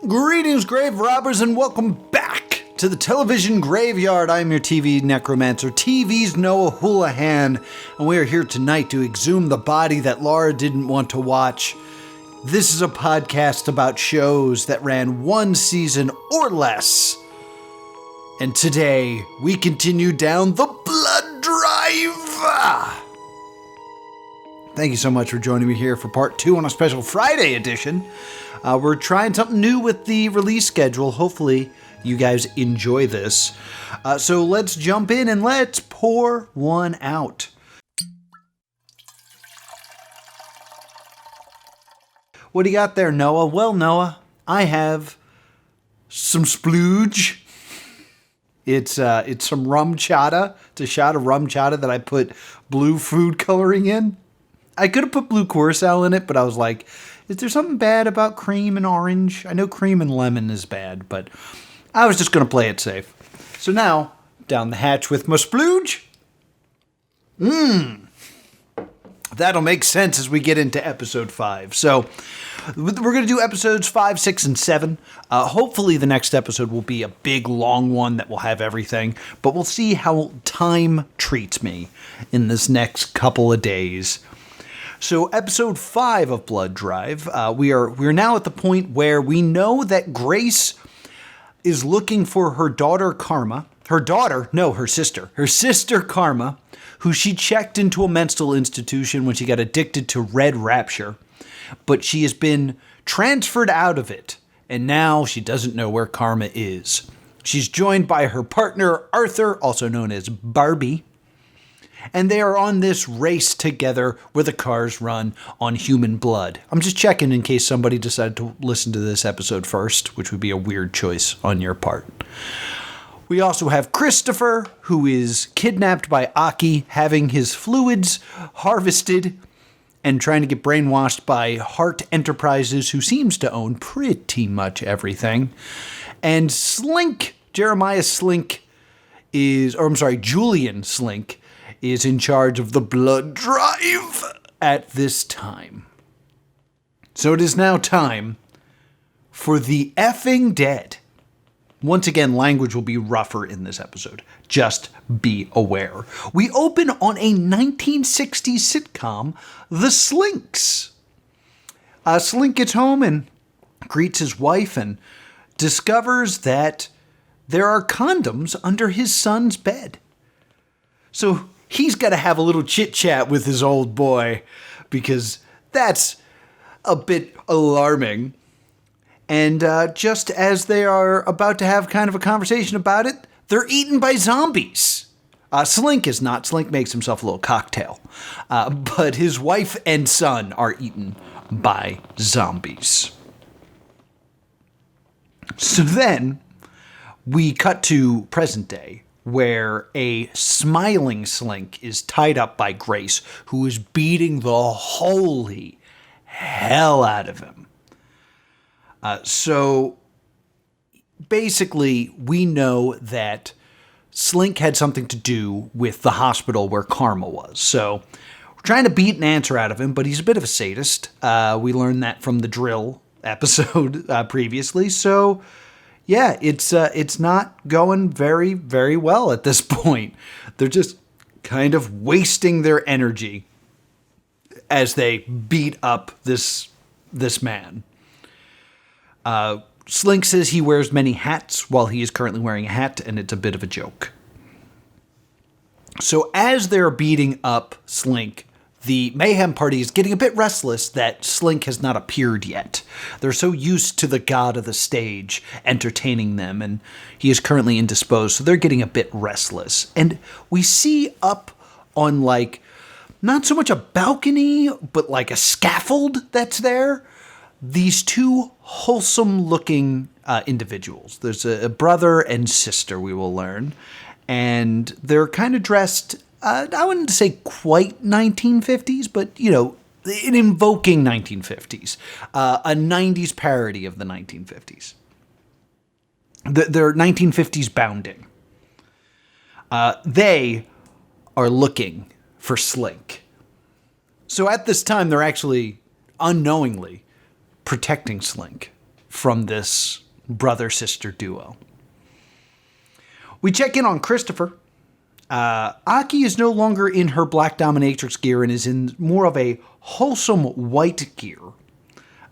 Greetings, grave robbers, and welcome back to the television graveyard. I'm your TV necromancer, TV's Noah Houlihan, and we are here tonight to exhume the body that Laura didn't want to watch. This is a podcast about shows that ran one season or less. And today, we continue down the blood drive. Thank you so much for joining me here for part 2 on a special Friday edition. We're trying something new with the release schedule. Hopefully, you guys enjoy this. So let's jump in and let's pour one out. What do you got there, Noah? Well, Noah, I have some splooge. It's some rum chata. It's a shot of rum chata that I put blue food coloring in. I could have put blue curacao in it, but I was like, is there something bad about cream and orange? I know cream and lemon is bad, but I was just going to play it safe. So now, down the hatch with my splooge. That'll make sense as we get into episode 5. So we're going to do episodes 5, 6, and 7. Hopefully the next episode will be a big, long one that will have everything. But we'll see how time treats me in this next couple of days. So episode 5 of Blood Drive, we're now at the point where we know that Grace is looking for her daughter Karma. Her sister Karma, who she checked into a mental institution when she got addicted to Red Rapture. But she has been transferred out of it, and now she doesn't know where Karma is. She's joined by her partner Arthur, also known as Barbie. And they are on this race together where the cars run on human blood. I'm just checking in case somebody decided to listen to this episode first, which would be a weird choice on your part. We also have Christopher, who is kidnapped by Aki, having his fluids harvested and trying to get brainwashed by Hart Enterprises, who seems to own pretty much everything. And Julian Slink, is in charge of the blood drive at this time. So it is now time for the effing dead. Once again, language will be rougher in this episode. Just be aware. We open on a 1960s sitcom, The Slinks. Slink gets home and greets his wife and discovers that there are condoms under his son's bed. So he's got to have a little chit-chat with his old boy because that's a bit alarming. And just as they are about to have kind of a conversation about it, they're eaten by zombies. Slink is not. Slink makes himself a little cocktail. But his wife and son are eaten by zombies. So then we cut to present day, where a smiling Slink is tied up by Grace, who is beating the holy hell out of him. So basically, we know that Slink had something to do with the hospital where Karma was. So we're trying to beat an answer out of him, but he's a bit of a sadist. We learned that from the drill episode previously. So yeah, it's not going very, very well at this point. They're just kind of wasting their energy as they beat up this man. Slink says he wears many hats while he is currently wearing a hat, and it's a bit of a joke. So as they're beating up Slink, the Mayhem Party is getting a bit restless that Slink has not appeared yet. They're so used to the god of the stage entertaining them, and he is currently indisposed, so they're getting a bit restless. And we see up on, like, not so much a balcony, but like a scaffold that's there, these two wholesome-looking individuals. There's a brother and sister, we will learn, and they're kind of dressed, I wouldn't say quite 1950s, but, you know, an invoking 1950s. A 90s parody of the 1950s. They're 1950s bounding. They are looking for Slink. So at this time, they're actually unknowingly protecting Slink from this brother-sister duo. We check in on Christopher. Aki is no longer in her black dominatrix gear and is in more of a wholesome white gear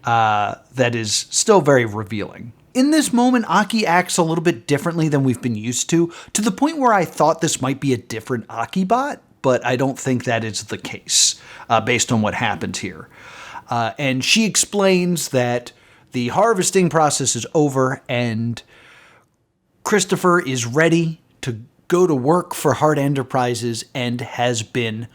that is still very revealing. In this moment, Aki acts a little bit differently than we've been used to the point where I thought this might be a different Aki bot, but I don't think that is the case based on what happens here. And she explains that the harvesting process is over and Christopher is ready to go to work for Hart Enterprises and has been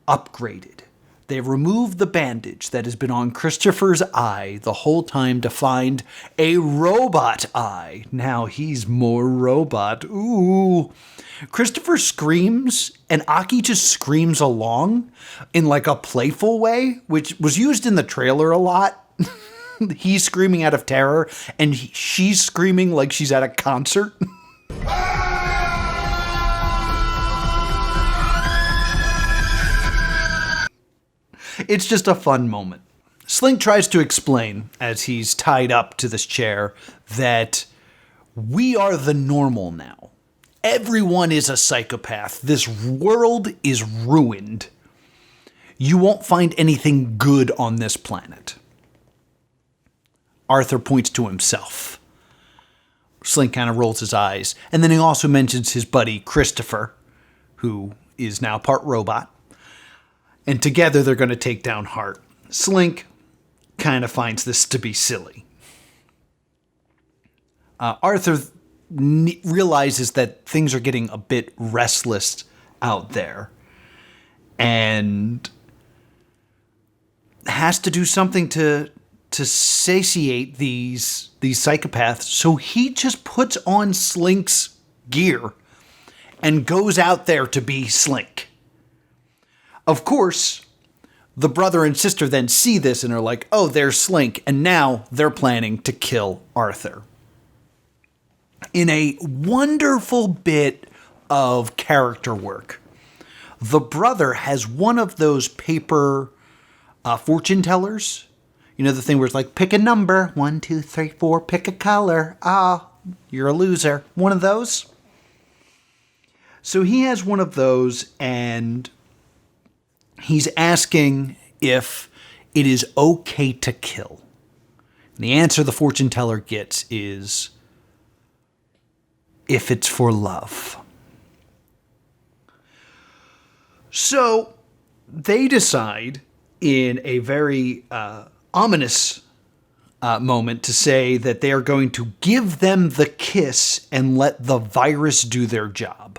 upgraded. They've removed the bandage that has been on Christopher's eye the whole time to find a robot eye. Now he's more robot. Ooh. Christopher screams, and Aki just screams along in like a playful way, which was used in the trailer a lot. He's screaming out of terror, and she's screaming like she's at a concert. It's just a fun moment. Slink tries to explain, as he's tied up to this chair, that we are the normal now. Everyone is a psychopath. This world is ruined. You won't find anything good on this planet. Arthur points to himself. Slink kind of rolls his eyes. And then he also mentions his buddy Christopher, who is now part robot. And together they're going to take down Hart. Slink kind of finds this to be silly. Arthur realizes that things are getting a bit restless out there. And has to do something to satiate these psychopaths. So he just puts on Slink's gear and goes out there to be Slink. Of course, the brother and sister then see this and are like, oh, there's Slink. And now they're planning to kill Arthur. In a wonderful bit of character work, the brother has one of those paper fortune tellers. You know, the thing where it's like, pick a number. 1, 2, 3, 4, pick a color. Ah, you're a loser. One of those. So he has one of those, and he's asking if it is okay to kill. And the answer the fortune teller gets is, if it's for love. So they decide in a very ominous moment to say that they are going to give them the kiss and let the virus do their job.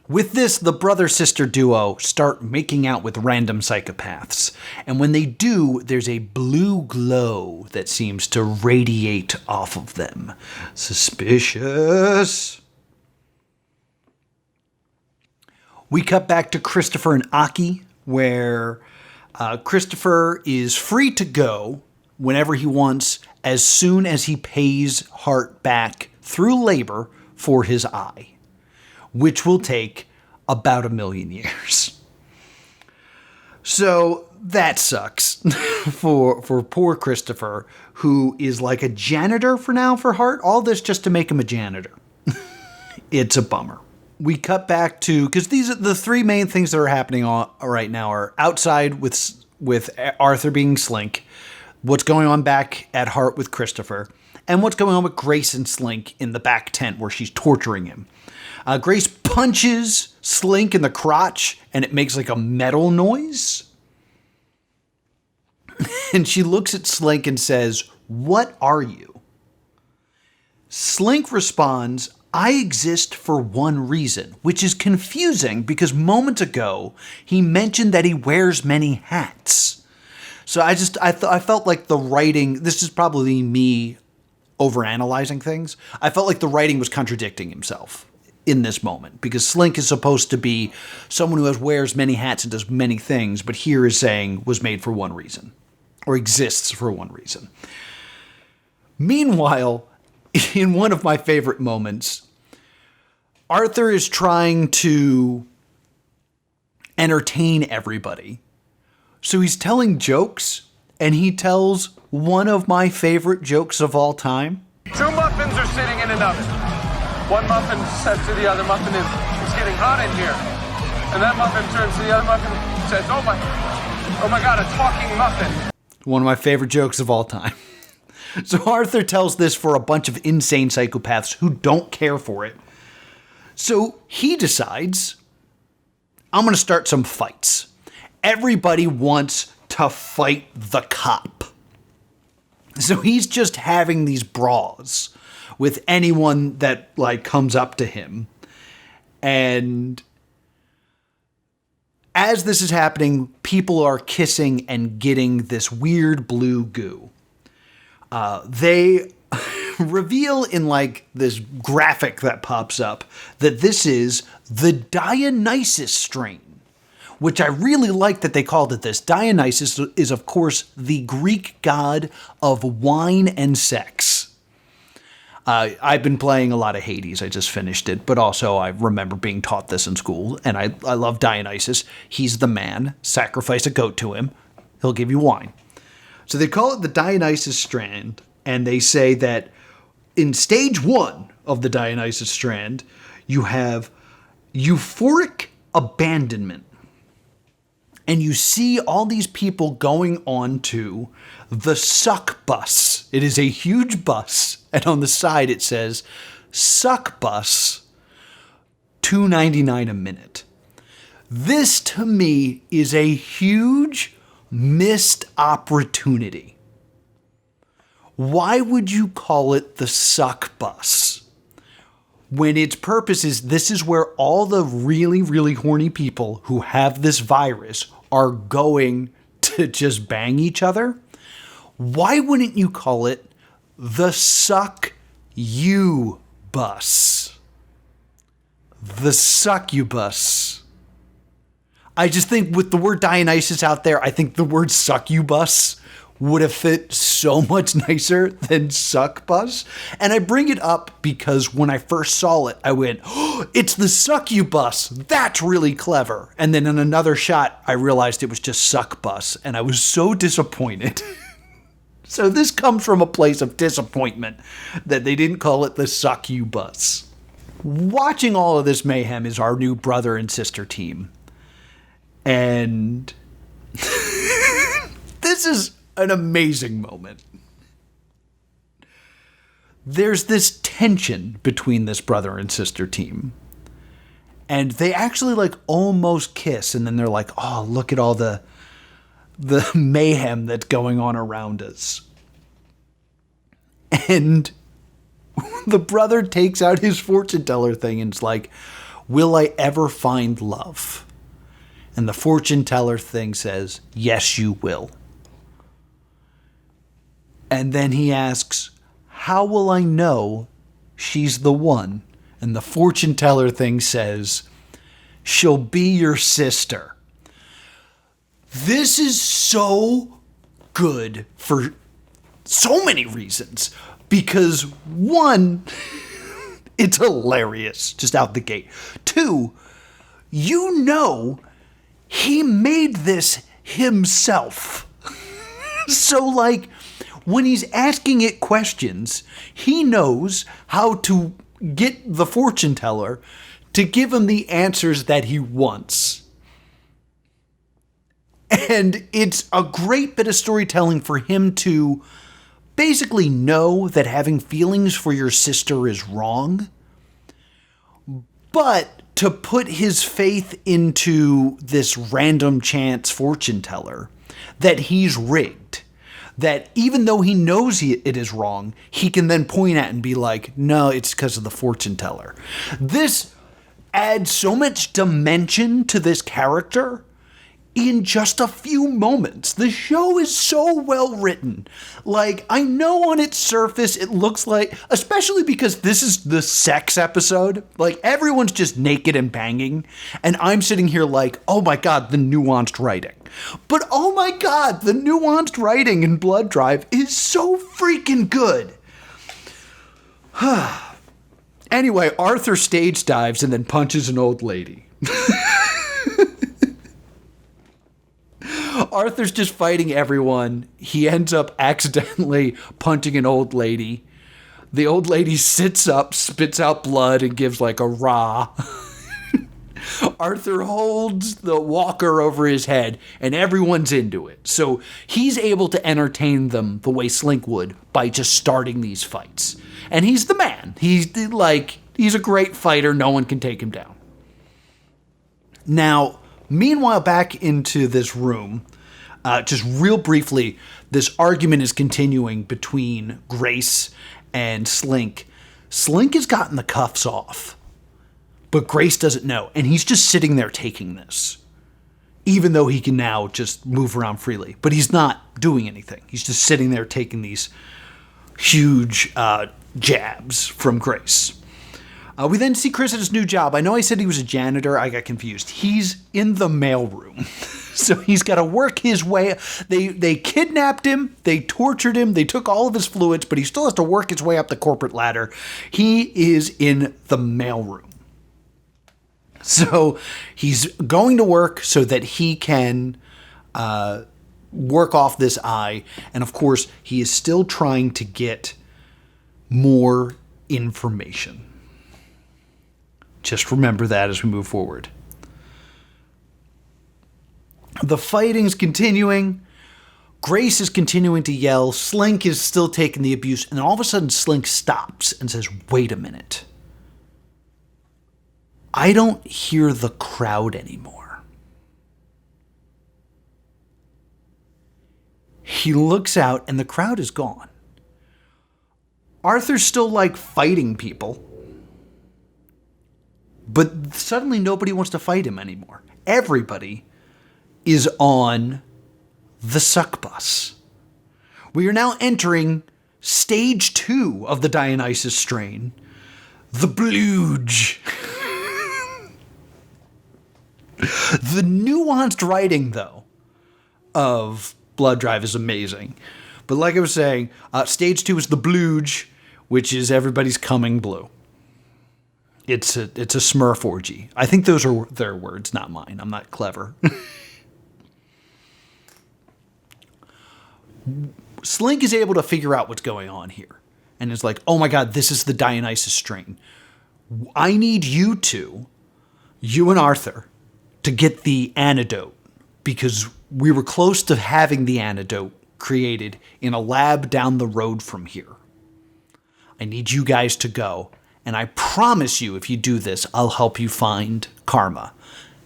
With this, the brother-sister duo start making out with random psychopaths. And when they do, there's a blue glow that seems to radiate off of them. Suspicious. We cut back to Christopher and Aki, where Christopher is free to go whenever he wants, as soon as he pays Hart back through labor for his eye, which will take about 1,000,000 years. So that sucks for poor Christopher, who is like a janitor for now for Hart. All this just to make him a janitor. It's a bummer. We cut back to, because these are the three main things that are happening right now are outside with Arthur being Slink, what's going on back at Hart with Christopher, and what's going on with Grace and Slink in the back tent where she's torturing him. Grace punches Slink in the crotch, and it makes like a metal noise. And she looks at Slink and says, "What are you?" Slink responds, "I exist for one reason," which is confusing because moments ago he mentioned that he wears many hats. So I felt like the writing, this is probably me overanalyzing things. I felt like the writing was contradicting himself in this moment because Slink is supposed to be someone who wears many hats and does many things, but here is saying was made for one reason or exists for one reason. Meanwhile, in one of my favorite moments, Arthur is trying to entertain everybody. So he's telling jokes, and he tells one of my favorite jokes of all time. 2 muffins are sitting in an oven. One muffin says to the other muffin, it's getting hot in here. And that muffin turns to the other muffin and says, oh my God, a talking muffin. One of my favorite jokes of all time. So Arthur tells this for a bunch of insane psychopaths who don't care for it. So he decides, I'm going to start some fights. Everybody wants to fight the cop. So he's just having these brawls with anyone that like comes up to him. And as this is happening, people are kissing and getting this weird blue goo. They reveal in like this graphic that pops up that this is the Dionysus strain, which I really like that they called it this. Dionysus is, of course, the Greek god of wine and sex. I've been playing a lot of Hades. I just finished it, but also I remember being taught this in school, and I love Dionysus. He's the man. Sacrifice a goat to him. He'll give you wine. So they call it the Dionysus strand, and they say that in stage 1 of the Dionysus strand, you have euphoric abandonment. And you see all these people going on to the suck bus. It is a huge bus, and on the side it says, suck bus, $2.99 a minute. This, to me, is a huge missed opportunity. Why would you call it the suck bus when its purpose is this is where all the really, really horny people who have this virus are going to just bang each other? Why wouldn't you call it the suck you bus? The succubus. I just think with the word Dionysus out there, I think the word succubus would have fit so much nicer than succubus. And I bring it up because when I first saw it, I went, oh, it's the succubus. That's really clever. And then in another shot, I realized it was just succubus, and I was so disappointed. So this comes from a place of disappointment that they didn't call it the succubus. Watching all of this mayhem is our new brother and sister team. And this is an amazing moment. There's this tension between this brother and sister team. And they actually like almost kiss, and then they're like, oh, look at all the mayhem that's going on around us. And the brother takes out his fortune teller thing and it's like, will I ever find love? And the fortune teller thing says, yes, you will. And then he asks, how will I know she's the one? And the fortune teller thing says, she'll be your sister. This is so good for so many reasons. Because one, it's hilarious just out the gate. Two, you know he made this himself. So like when he's asking it questions, he knows how to get the fortune teller to give him the answers that he wants. And it's a great bit of storytelling for him to basically know that having feelings for your sister is wrong, but to put his faith into this random chance fortune teller that he's rigged. That even though he knows it is wrong, he can then point at and be like, no, it's because of the fortune teller. This adds so much dimension to this character in just a few moments. The show is so well written. Like, I know on its surface it looks like, especially because this is the sex episode, like everyone's just naked and banging, and I'm sitting here like, oh my god, the nuanced writing. But oh my god, the nuanced writing in Blood Drive is so freaking good. Anyway, Arthur stage dives and then punches an old lady. Arthur's just fighting everyone. He ends up accidentally punching an old lady. The old lady sits up, spits out blood, and gives like a rah. Arthur holds the walker over his head, and everyone's into it. So he's able to entertain them the way Slink would by just starting these fights. And he's the man. He's a great fighter. No one can take him down. Now, meanwhile, back into this room, just real briefly, this argument is continuing between Grace and Slink. Slink has gotten the cuffs off. But Grace doesn't know, and he's just sitting there taking this, even though he can now just move around freely. But he's not doing anything. He's just sitting there taking these huge jabs from Grace. We then see Chris at his new job. I know I said he was a janitor. I got confused. He's in the mailroom. So he's got to work his way. They kidnapped him. They tortured him. They took all of his fluids, but he still has to work his way up the corporate ladder. He is in the mailroom. So he's going to work so that he can work off this eye. And of course, he is still trying to get more information. Just remember that as we move forward. The fighting's continuing. Grace is continuing to yell. Slink is still taking the abuse. And then all of a sudden, Slink stops and says, "Wait a minute. I don't hear the crowd anymore." He looks out and the crowd is gone. Arthur's still fighting people. But suddenly nobody wants to fight him anymore. Everybody is on the suck bus. We are now entering stage 2 of the Dionysus strain. The Blooge. The nuanced writing, though, of Blood Drive is amazing. But like I was saying, stage 2 is the Blooge, which is everybody's coming blue. It's a Smurf orgy. I think those are their words, not mine. I'm not clever. Slink is able to figure out what's going on here. And is like, oh my God, this is the Dionysus strain. I need you and Arthur, to get the antidote, because we were close to having the antidote created in a lab down the road from here. I need you guys to go, and I promise you, if you do this, I'll help you find Karma.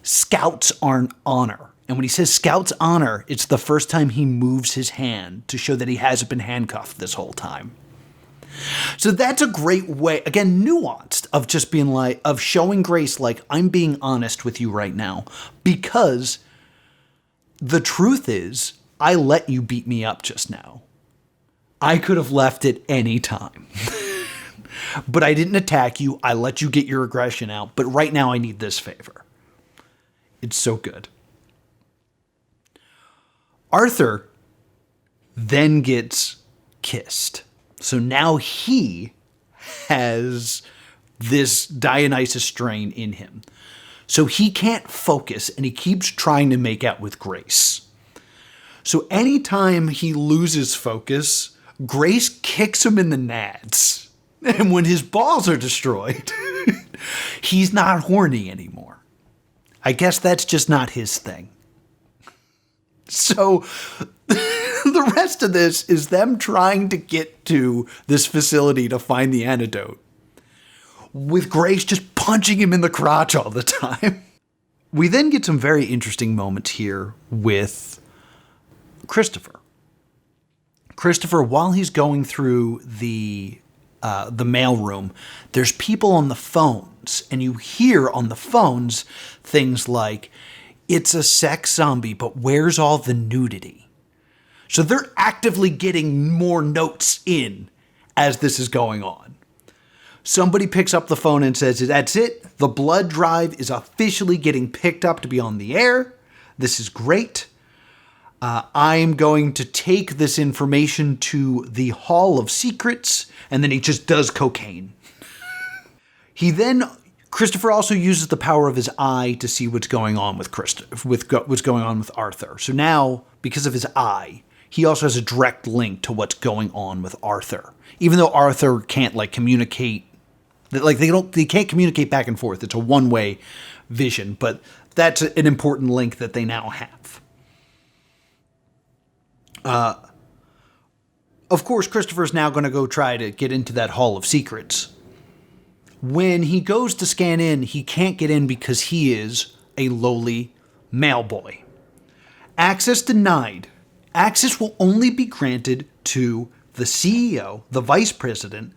Scouts are an honor. And when he says Scouts honor, it's the first time he moves his hand to show that he hasn't been handcuffed this whole time. So that's a great way, again, nuanced, of just being of showing Grace, I'm being honest with you right now. Because the truth is, I let you beat me up just now. I could have left at any time. But I didn't attack you. I let you get your aggression out. But right now I need this favor. It's so good. Arthur then gets kissed. So now he has this Dionysus strain in him. So he can't focus, and he keeps trying to make out with Grace. So anytime he loses focus, Grace kicks him in the nads. And when his balls are destroyed, he's not horny anymore. I guess that's just not his thing. So the rest of this is them trying to get to this facility to find the antidote, with Grace just punching him in the crotch all the time. We then get some very interesting moments here with Christopher. Christopher, while he's going through the mailroom, there's people on the phones, and you hear on the phones things like, "It's a sex zombie, but where's all the nudity?" So they're actively getting more notes in as this is going on. Somebody picks up the phone and says, "That's it. The blood drive is officially getting picked up to be on the air. This is great. I'm going to take this information to the Hall of Secrets," and then he just does cocaine. Christopher also uses the power of his eye to see what's going on with what's going on with Arthur. So now because of his eye, he also has a direct link to what's going on with Arthur. Even though Arthur can't communicate, they can't communicate back and forth. It's a one-way vision, but that's an important link that they now have. Of course, Christopher's now going to go try to get into that Hall of Secrets. When he goes to scan in, he can't get in because he is a lowly mail boy. Access denied. Access will only be granted to the CEO, the vice president,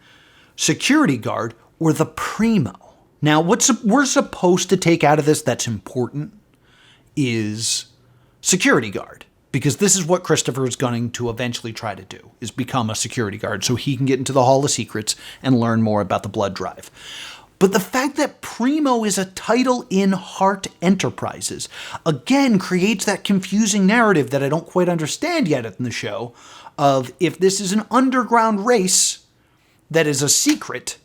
security guard, or the primo. Now, what we're supposed to take out of this that's important is security guard, because this is what Christopher is going to eventually try to do, is become a security guard so he can get into the Hall of Secrets and learn more about the blood drive. But the fact that Primo is a title in Hart Enterprises, again, creates that confusing narrative that I don't quite understand yet in the show, of if this is an underground race that is a secret,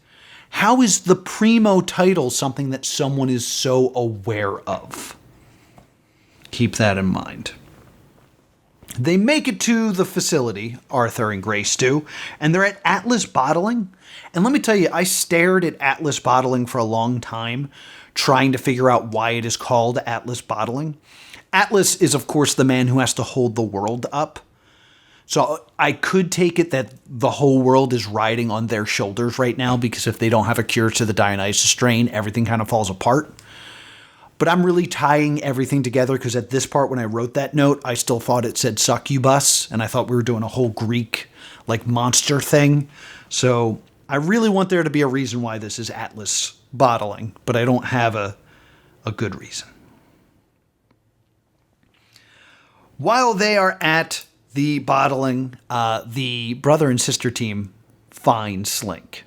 how is the Primo title something that someone is so aware of? Keep that in mind. They make it to the facility, Arthur and Grace do, and they're at Atlas Bottling. And let me tell you, I stared at Atlas Bottling for a long time, trying to figure out why it is called Atlas Bottling. Atlas is, of course, the man who has to hold the world up. So I could take it that the whole world is riding on their shoulders right now, because if they don't have a cure to the Dionysus strain, everything kind of falls apart. But I'm really tying everything together because at this part when I wrote that note, I still thought it said succubus, and I thought we were doing a whole Greek monster thing. So I really want there to be a reason why this is Atlas Bottling, but I don't have a good reason. While they are at the bottling, the brother and sister team find Slink.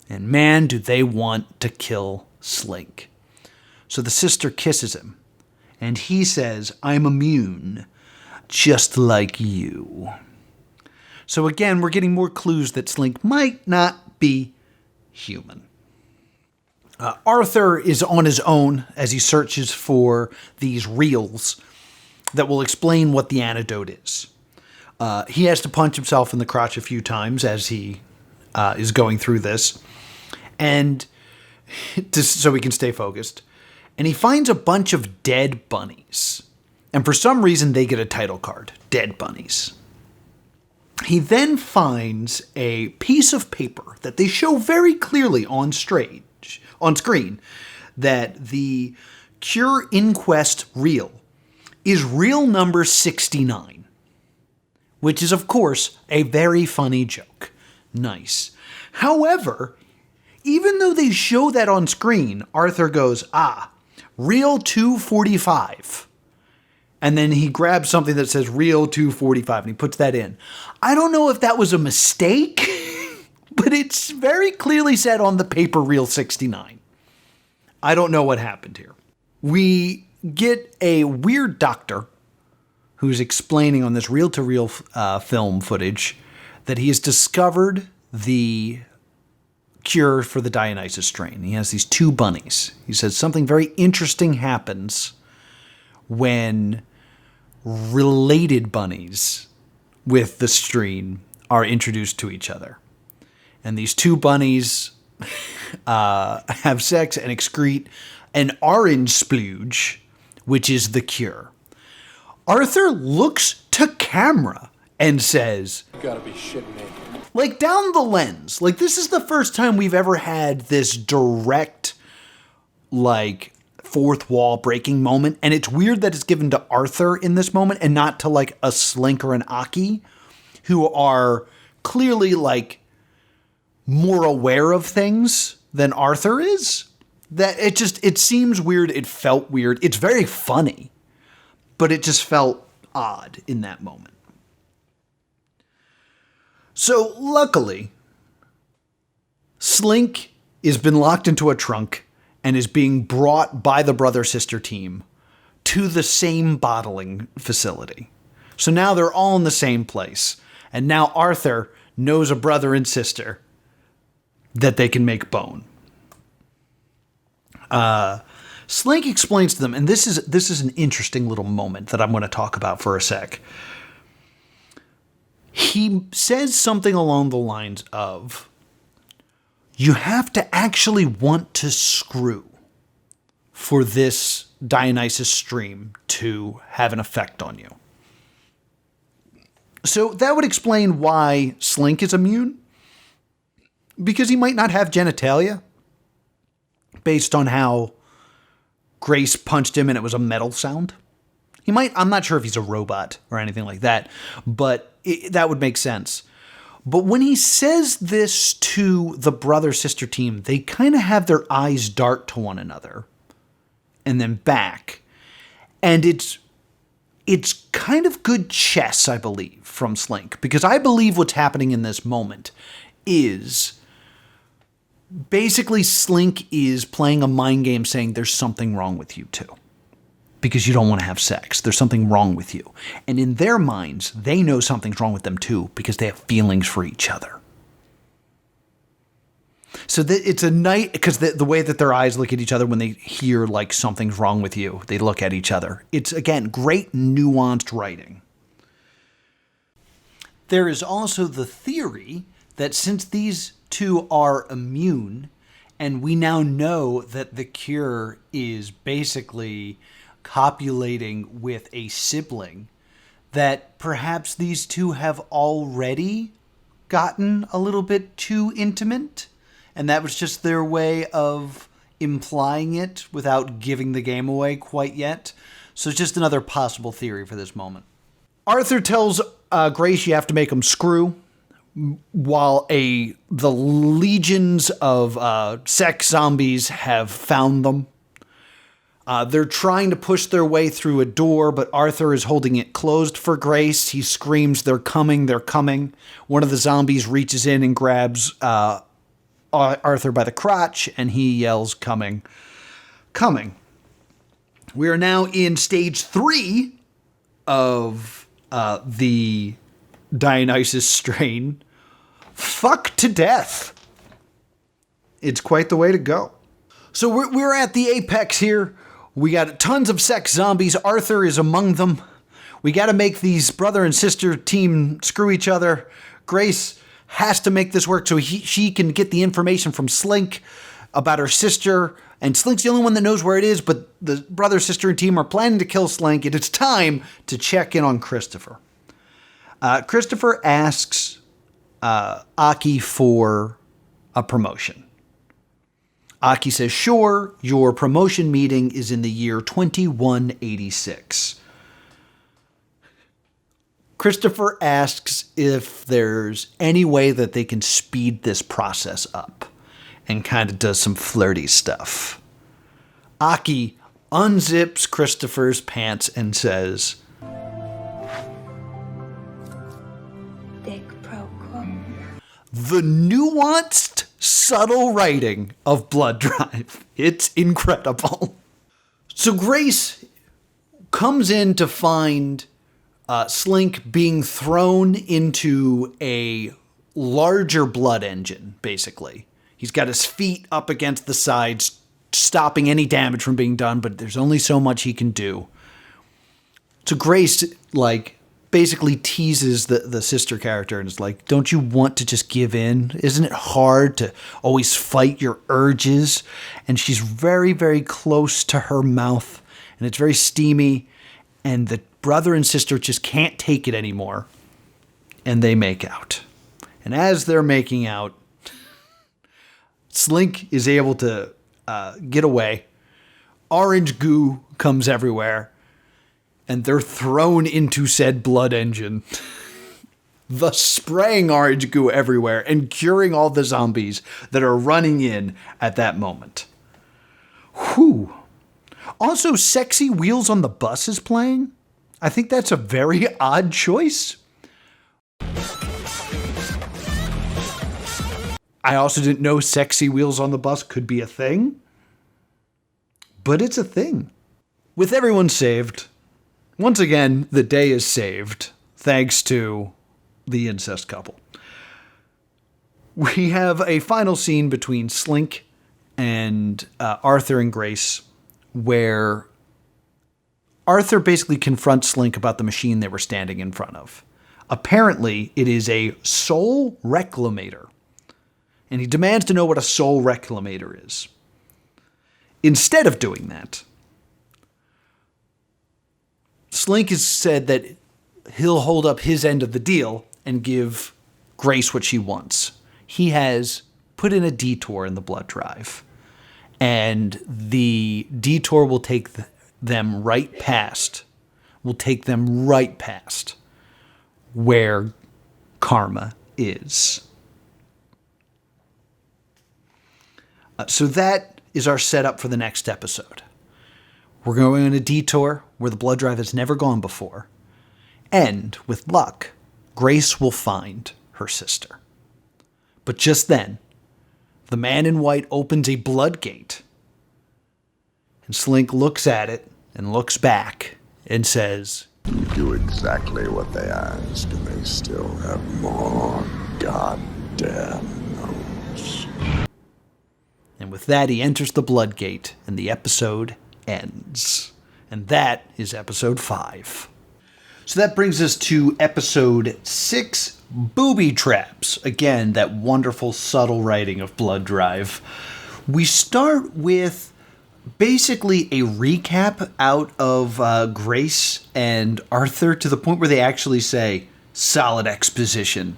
And man, do they want to kill Slink. So the sister kisses him, and he says, "I'm immune, just like you." So again, we're getting more clues that Slink might not be human. Arthur is on his own as he searches for these reels that will explain what the antidote is. He has to punch himself in the crotch a few times as he is going through this, and so he can stay focused. And he finds a bunch of dead bunnies. And for some reason, they get a title card, Dead Bunnies. He then finds a piece of paper that they show very clearly on screen, that the Cure Inquest reel is reel number 69, which is, of course, a very funny joke. Nice. However, even though they show that on screen, Arthur goes, reel 245. And then he grabs something that says reel 245 and he puts that in. I don't know if that was a mistake, but it's very clearly said on the paper reel 69. I don't know what happened here. We get a weird doctor who's explaining on this reel-to-reel film footage that he has discovered the cure for the Dionysus strain. He has these two bunnies. He says something very interesting happens when related bunnies with the strain are introduced to each other. And these two bunnies have sex and excrete an orange splooge, which is the cure. Arthur looks to camera and says, You gotta be shitting me. Down the lens. This is the first time we've ever had this direct, fourth wall breaking moment. And it's weird that it's given to Arthur in this moment and not to, a Slink or an Aki, who are clearly, more aware of things than Arthur is. That it seems weird. It felt weird. It's very funny, but it just felt odd in that moment. So, luckily, Slink has been locked into a trunk and is being brought by the brother-sister team to the same bottling facility. So now they're all in the same place. And now Arthur knows a brother and sister that they can make bone. Slink explains to them, and this is an interesting little moment that I'm going to talk about for a sec. He says something along the lines of, you have to actually want to screw for this Dionysus stream to have an effect on you. So that would explain why Slink is immune. Because he might not have genitalia, based on how Grace punched him and it was a metal sound. He might, I'm not sure if he's a robot or anything like that, but that would make sense. But when he says this to the brother-sister team, they kind of have their eyes dart to one another and then back. And it's kind of good chess, I believe, from Slink. Because I believe what's happening in this moment is basically Slink is playing a mind game saying there's something wrong with you too. Because you don't want to have sex. There's something wrong with you. And in their minds, they know something's wrong with them too because they have feelings for each other. So it's a night, because the way that their eyes look at each other when they hear like something's wrong with you, they look at each other. It's, again, great nuanced writing. There is also the theory that since these two are immune, and we now know that the cure is basically copulating with a sibling, that perhaps these two have already gotten a little bit too intimate, and that was just their way of implying it without giving the game away quite yet. So it's just another possible theory for this moment. Arthur tells Grace you have to make them screw, while the legions of sex zombies have found them. They're trying to push their way through a door, but Arthur is holding it closed for Grace. He screams, "They're coming, they're coming." One of the zombies reaches in and grabs Arthur by the crotch, and he yells, "Coming, coming." We are now in stage 3 of the Dionysus strain. Fuck to death. It's quite the way to go. So we're at the apex here. We got tons of sex zombies. Arthur is among them. We got to make these brother and sister team screw each other. Grace has to make this work so she can get the information from Slink about her sister. And Slink's the only one that knows where it is, but the brother, sister, and team are planning to kill Slink. And it's time to check in on Christopher. Christopher asks Aki for a promotion. Aki says, sure, your promotion meeting is in the year 2186. Christopher asks if there's any way that they can speed this process up, and kind of does some flirty stuff. Aki unzips Christopher's pants and says, Dick pro quo. The nuanced, subtle writing of Blood Drive. It's incredible. So Grace comes in to find Slink being thrown into a larger blood engine, basically. He's got his feet up against the sides, stopping any damage from being done, but there's only so much he can do. So Grace, basically teases the sister character and is like, don't you want to just give in? Isn't it hard to always fight your urges? And she's very, very close to her mouth, and it's very steamy, and the brother and sister just can't take it anymore, and they make out. And as they're making out, Slink is able to get away. Orange goo comes everywhere, and they're thrown into said blood engine, thus spraying orange goo everywhere and curing all the zombies that are running in at that moment. Whew. Also, Sexy Wheels on the Bus is playing. I think that's a very odd choice. I also didn't know Sexy Wheels on the Bus could be a thing, but it's a thing. With everyone saved, once again, the day is saved, thanks to the incest couple. We have a final scene between Slink and Arthur and Grace, where Arthur basically confronts Slink about the machine they were standing in front of. Apparently, it is a soul reclamator, and he demands to know what a soul reclamator is. Instead of doing that, Slink has said that he'll hold up his end of the deal and give Grace what she wants. He has put in a detour in the blood drive, and the detour will take them right past where Karma is. So that is our setup for the next episode. We're going on a detour where the blood drive has never gone before. And, with luck, Grace will find her sister. But just then, the man in white opens a blood gate. And Slink looks at it and looks back and says, You do exactly what they ask, and they still have more goddamn notes. And with that, he enters the blood gate, and the episode ends. And that is episode 5. So that brings us to episode 6, Booby Traps. Again, that wonderful, subtle writing of Blood Drive. We start with basically a recap out of Grace and Arthur to the point where they actually say, solid exposition.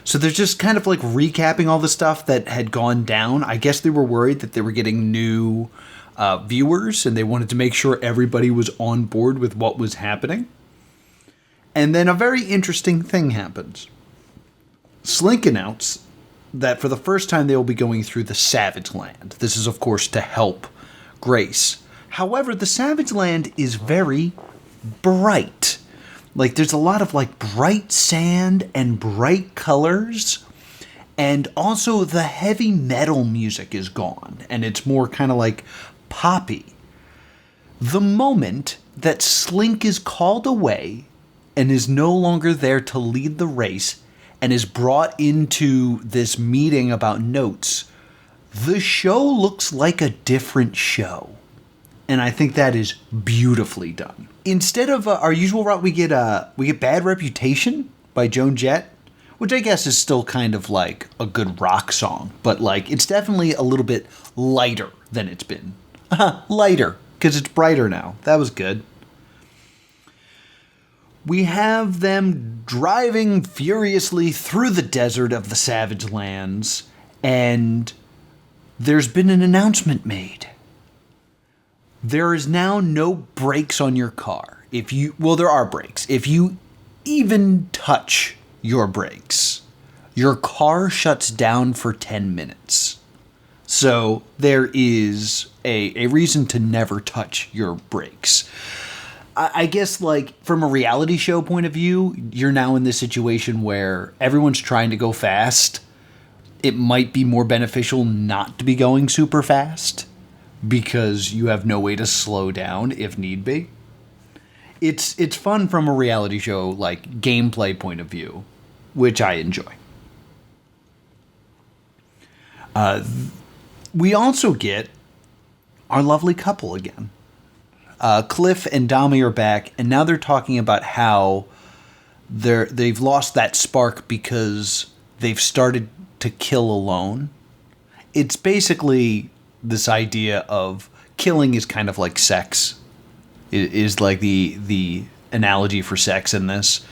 So they're just kind of like recapping all the stuff that had gone down. I guess they were worried that they were getting new viewers, and they wanted to make sure everybody was on board with what was happening. And then a very interesting thing happens. Slink announced that for the first time they will be going through the Savage Land. This is, of course, to help Grace. However, the Savage Land is very bright. Like, there's a lot of, like, bright sand and bright colors. And also the heavy metal music is gone. And it's more kind of like poppy. The moment that Slink is called away and is no longer there to lead the race and is brought into this meeting about notes, the show looks like a different show. And I think that is beautifully done. Instead of our usual route, we get Bad Reputation by Joan Jett, which I guess is still kind of like a good rock song, but like it's definitely a little bit lighter than it's been. Lighter, because it's brighter now. That was good. We have them driving furiously through the desert of the Savage Lands, and there's been an announcement made. There is now no brakes on your car. There are brakes. If you even touch your brakes, your car shuts down for 10 minutes. So there is a reason to never touch your brakes. I guess, like, from a reality show point of view, you're now in this situation where everyone's trying to go fast. It might be more beneficial not to be going super fast because you have no way to slow down if need be. It's fun from a reality show, like, gameplay point of view, which I enjoy. We also get our lovely couple again. Cliff and Dami are back, and now they're talking about how they've lost that spark because they've started to kill alone. It's basically this idea of killing is kind of like sex. It is like the analogy for sex in this,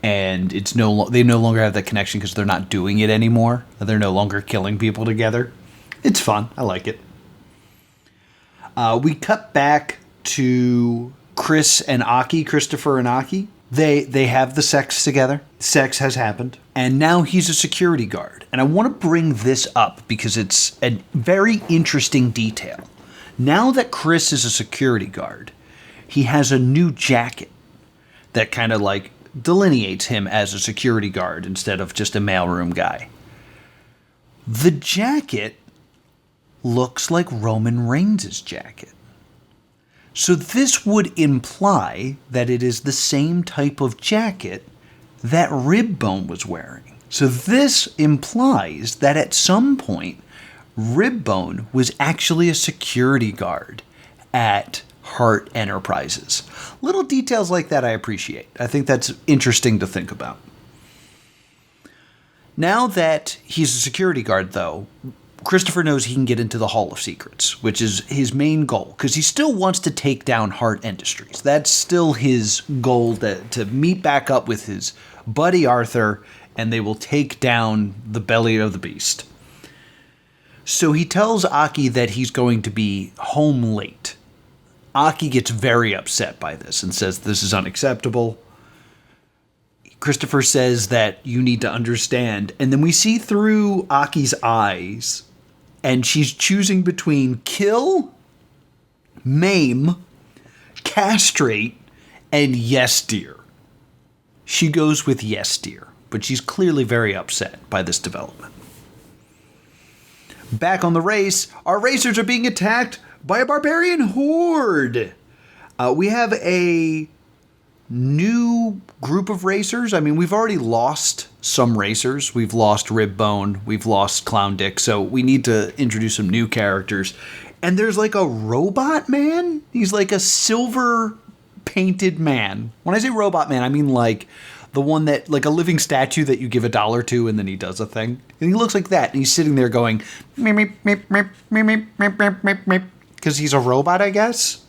and they no longer have that connection because they're not doing it anymore. They're no longer killing people together. It's fun. I like it. We cut back to Christopher and Aki. They have the sex together. Sex has happened. And now he's a security guard. And I want to bring this up because it's a very interesting detail. Now that Chris is a security guard, he has a new jacket that kind of like delineates him as a security guard instead of just a mailroom guy. The jacket looks like Roman Reigns' jacket. So this would imply that it is the same type of jacket that Ribbone was wearing. So this implies that at some point, Ribbone was actually a security guard at Hart Enterprises. Little details like that I appreciate. I think that's interesting to think about. Now that he's a security guard, though, Christopher knows he can get into the Hall of Secrets, which is his main goal, because he still wants to take down Hart Industries. That's still his goal, to meet back up with his buddy Arthur, and they will take down the belly of the beast. So he tells Aki that he's going to be home late. Aki gets very upset by this and says this is unacceptable. Christopher says that you need to understand. And then we see through Aki's eyes, and she's choosing between kill, maim, castrate, and yes, dear. She goes with yes, dear, but she's clearly very upset by this development. Back on the race, our racers are being attacked by a barbarian horde. We have a new group of racers. I mean, we've already lost some racers. We've lost Ribbone. We've lost Clown Dick. So we need to introduce some new characters. And there's like a robot man. He's like a silver painted man. When I say robot man, I mean like the one that, like a living statue that you give $1 to and then he does a thing. And he looks like that. And he's sitting there going, meep, meep, meep, meep, meep, meep, meep, meep, meep, because he's a robot, I guess.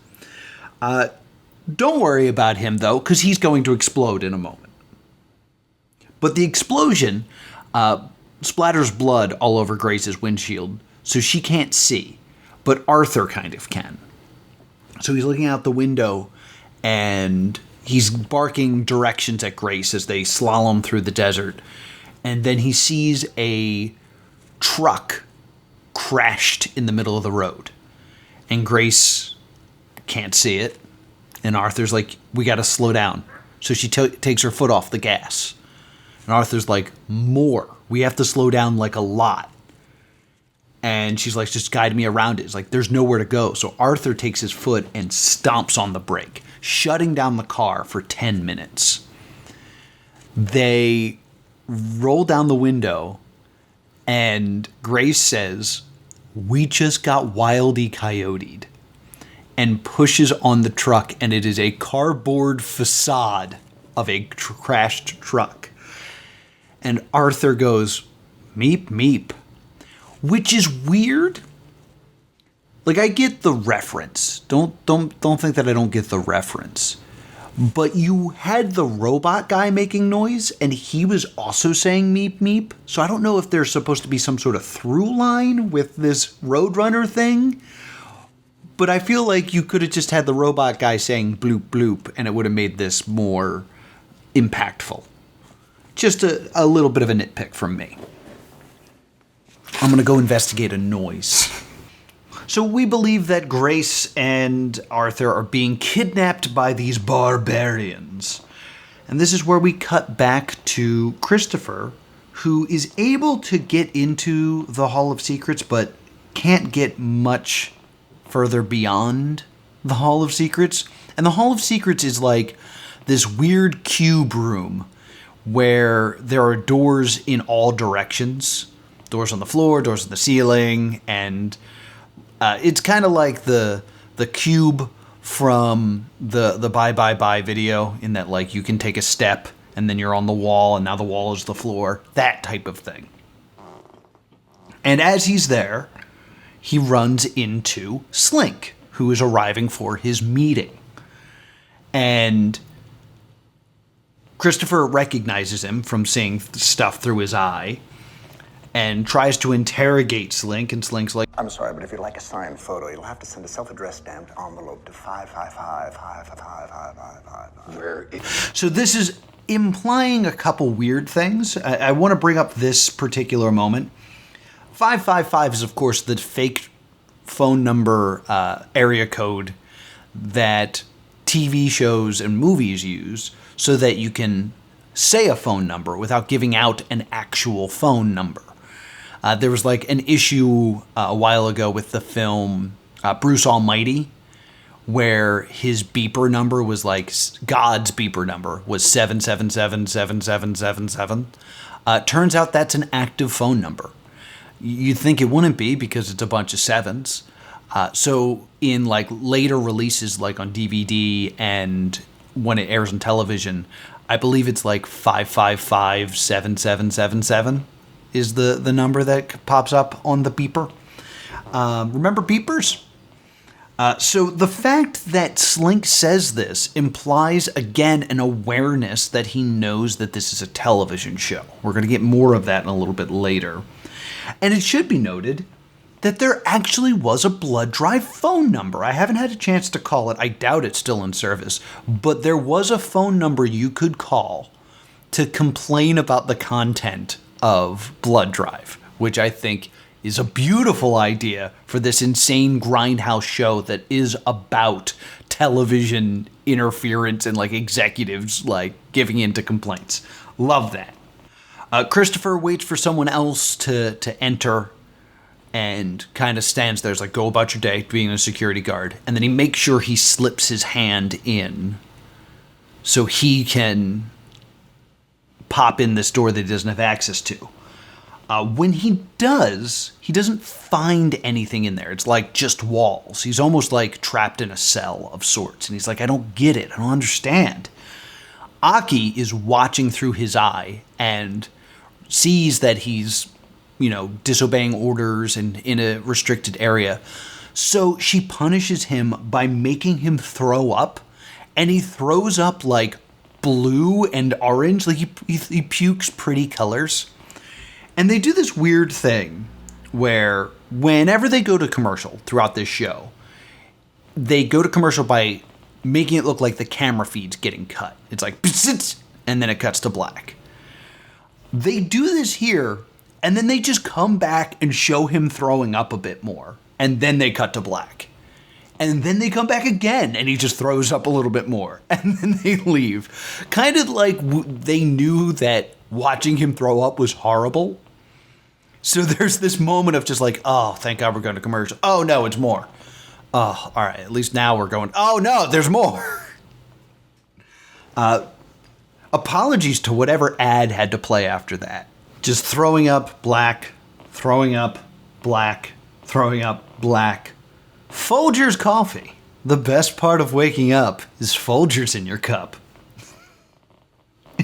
Don't worry about him, though, because he's going to explode in a moment. But the explosion splatters blood all over Grace's windshield, so she can't see. But Arthur kind of can. So he's looking out the window, and he's barking directions at Grace as they slalom through the desert. And then he sees a truck crashed in the middle of the road. And Grace can't see it. And Arthur's like, we got to slow down. So she takes her foot off the gas. And Arthur's like, more. We have to slow down like a lot. And she's like, just guide me around it. It's like, there's nowhere to go. So Arthur takes his foot and stomps on the brake, shutting down the car for 10 minutes. They roll down the window, and Grace says, we just got wildy coyoted. And pushes on the truck, and it is a cardboard facade of a crashed truck. And Arthur goes, meep, meep. Which is weird. Like, I get the reference. Don't think that I don't get the reference. But you had the robot guy making noise, and he was also saying meep, meep. So I don't know if there's supposed to be some sort of through line with this Roadrunner thing. But I feel like you could have just had the robot guy saying bloop, bloop, and it would have made this more impactful. Just a little bit of a nitpick from me. I'm going to go investigate a noise. So we believe that Grace and Arthur are being kidnapped by these barbarians. And this is where we cut back to Christopher, who is able to get into the Hall of Secrets, but can't get much further beyond the Hall of Secrets. And the Hall of Secrets is like this weird cube room where there are doors in all directions. Doors on the floor, doors on the ceiling, and it's kind of like the cube from the Bye Bye Bye video, in that like you can take a step and then you're on the wall and now the wall is the floor. That type of thing. And as he's there, he runs into Slink, who is arriving for his meeting. And Christopher recognizes him from seeing stuff through his eye and tries to interrogate Slink, and Slink's like, I'm sorry, but if you'd like a signed photo, you'll have to send a self-addressed stamped envelope to 555-555-555. So this is implying a couple weird things. I want to bring up this particular moment. 555 is, of course, the fake phone number area code that TV shows and movies use so that you can say a phone number without giving out an actual phone number. There was like an issue a while ago with the film Bruce Almighty, where his beeper number was like God's beeper number was 7777777. Turns out that's an active phone number. You'd think it wouldn't be because it's a bunch of sevens. So in like later releases, like on DVD and when it airs on television, I believe it's like 555-7777 is the number that pops up on the beeper. Remember beepers? So the fact that Slink says this implies, again, an awareness that he knows that this is a television show. We're going to get more of that in a little bit later. And it should be noted that there actually was a blood drive phone number. I haven't had a chance to call it. I doubt it's still in service. But there was a phone number you could call to complain about the content of Blood Drive, which I think is a beautiful idea for this insane Grindhouse show that is about television interference and like executives like giving in to complaints. Love that. Christopher waits for someone else to enter and kind of stands there, like, go about your day, being a security guard. And then he makes sure he slips his hand in so he can pop in this door that he doesn't have access to. When he does, he doesn't find anything in there. It's like just walls. He's almost like trapped in a cell of sorts. And he's like, I don't get it. I don't understand. Aki is watching through his eye and sees that he's, disobeying orders and in a restricted area. So she punishes him by making him throw up. And he throws up like blue and orange. Like he pukes pretty colors. And they do this weird thing where whenever they go to commercial throughout this show, they go to commercial by making it look like the camera feed's getting cut. It's like, and then it cuts to black. They do this here, and then they just come back and show him throwing up a bit more. And then they cut to black. And then they come back again, and he just throws up a little bit more. And then they leave. Kind of like they knew that watching him throw up was horrible. So there's this moment of just like, oh, thank God we're going to commercial. Oh, no, it's more. Oh, all right, at least now we're going, oh, no, there's more. Apologies to whatever ad had to play after that. Just throwing up, black, throwing up, black, throwing up, black. Folgers coffee. The best part of waking up is Folgers in your cup.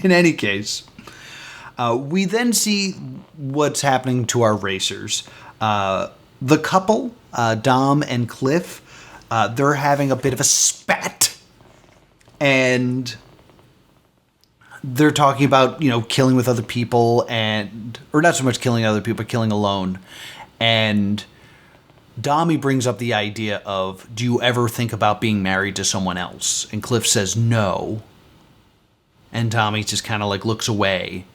In any case, we then see what's happening to our racers. The couple, Dom and Cliff, they're having a bit of a spat. And they're talking about, killing with other people or not so much killing other people, but killing alone. And Dommy brings up the idea of, do you ever think about being married to someone else? And Cliff says no. And Tommy just kind of like looks away.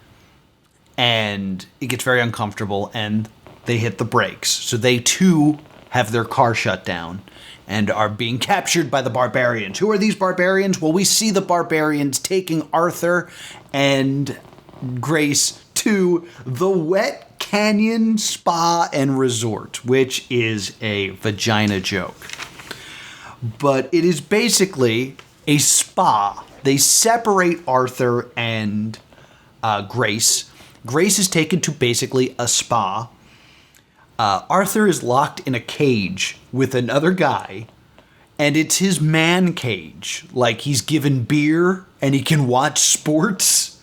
And it gets very uncomfortable, and they hit the brakes. So they, too, have their car shut down and are being captured by the barbarians. Who are these barbarians? Well, we see the barbarians taking Arthur and Grace to the Wet Canyon Spa and Resort, which is a vagina joke. But it is basically a spa. They separate Arthur and Grace. Grace is taken to basically a spa. Arthur is locked in a cage with another guy, and it's his man cage. Like, he's given beer, and he can watch sports,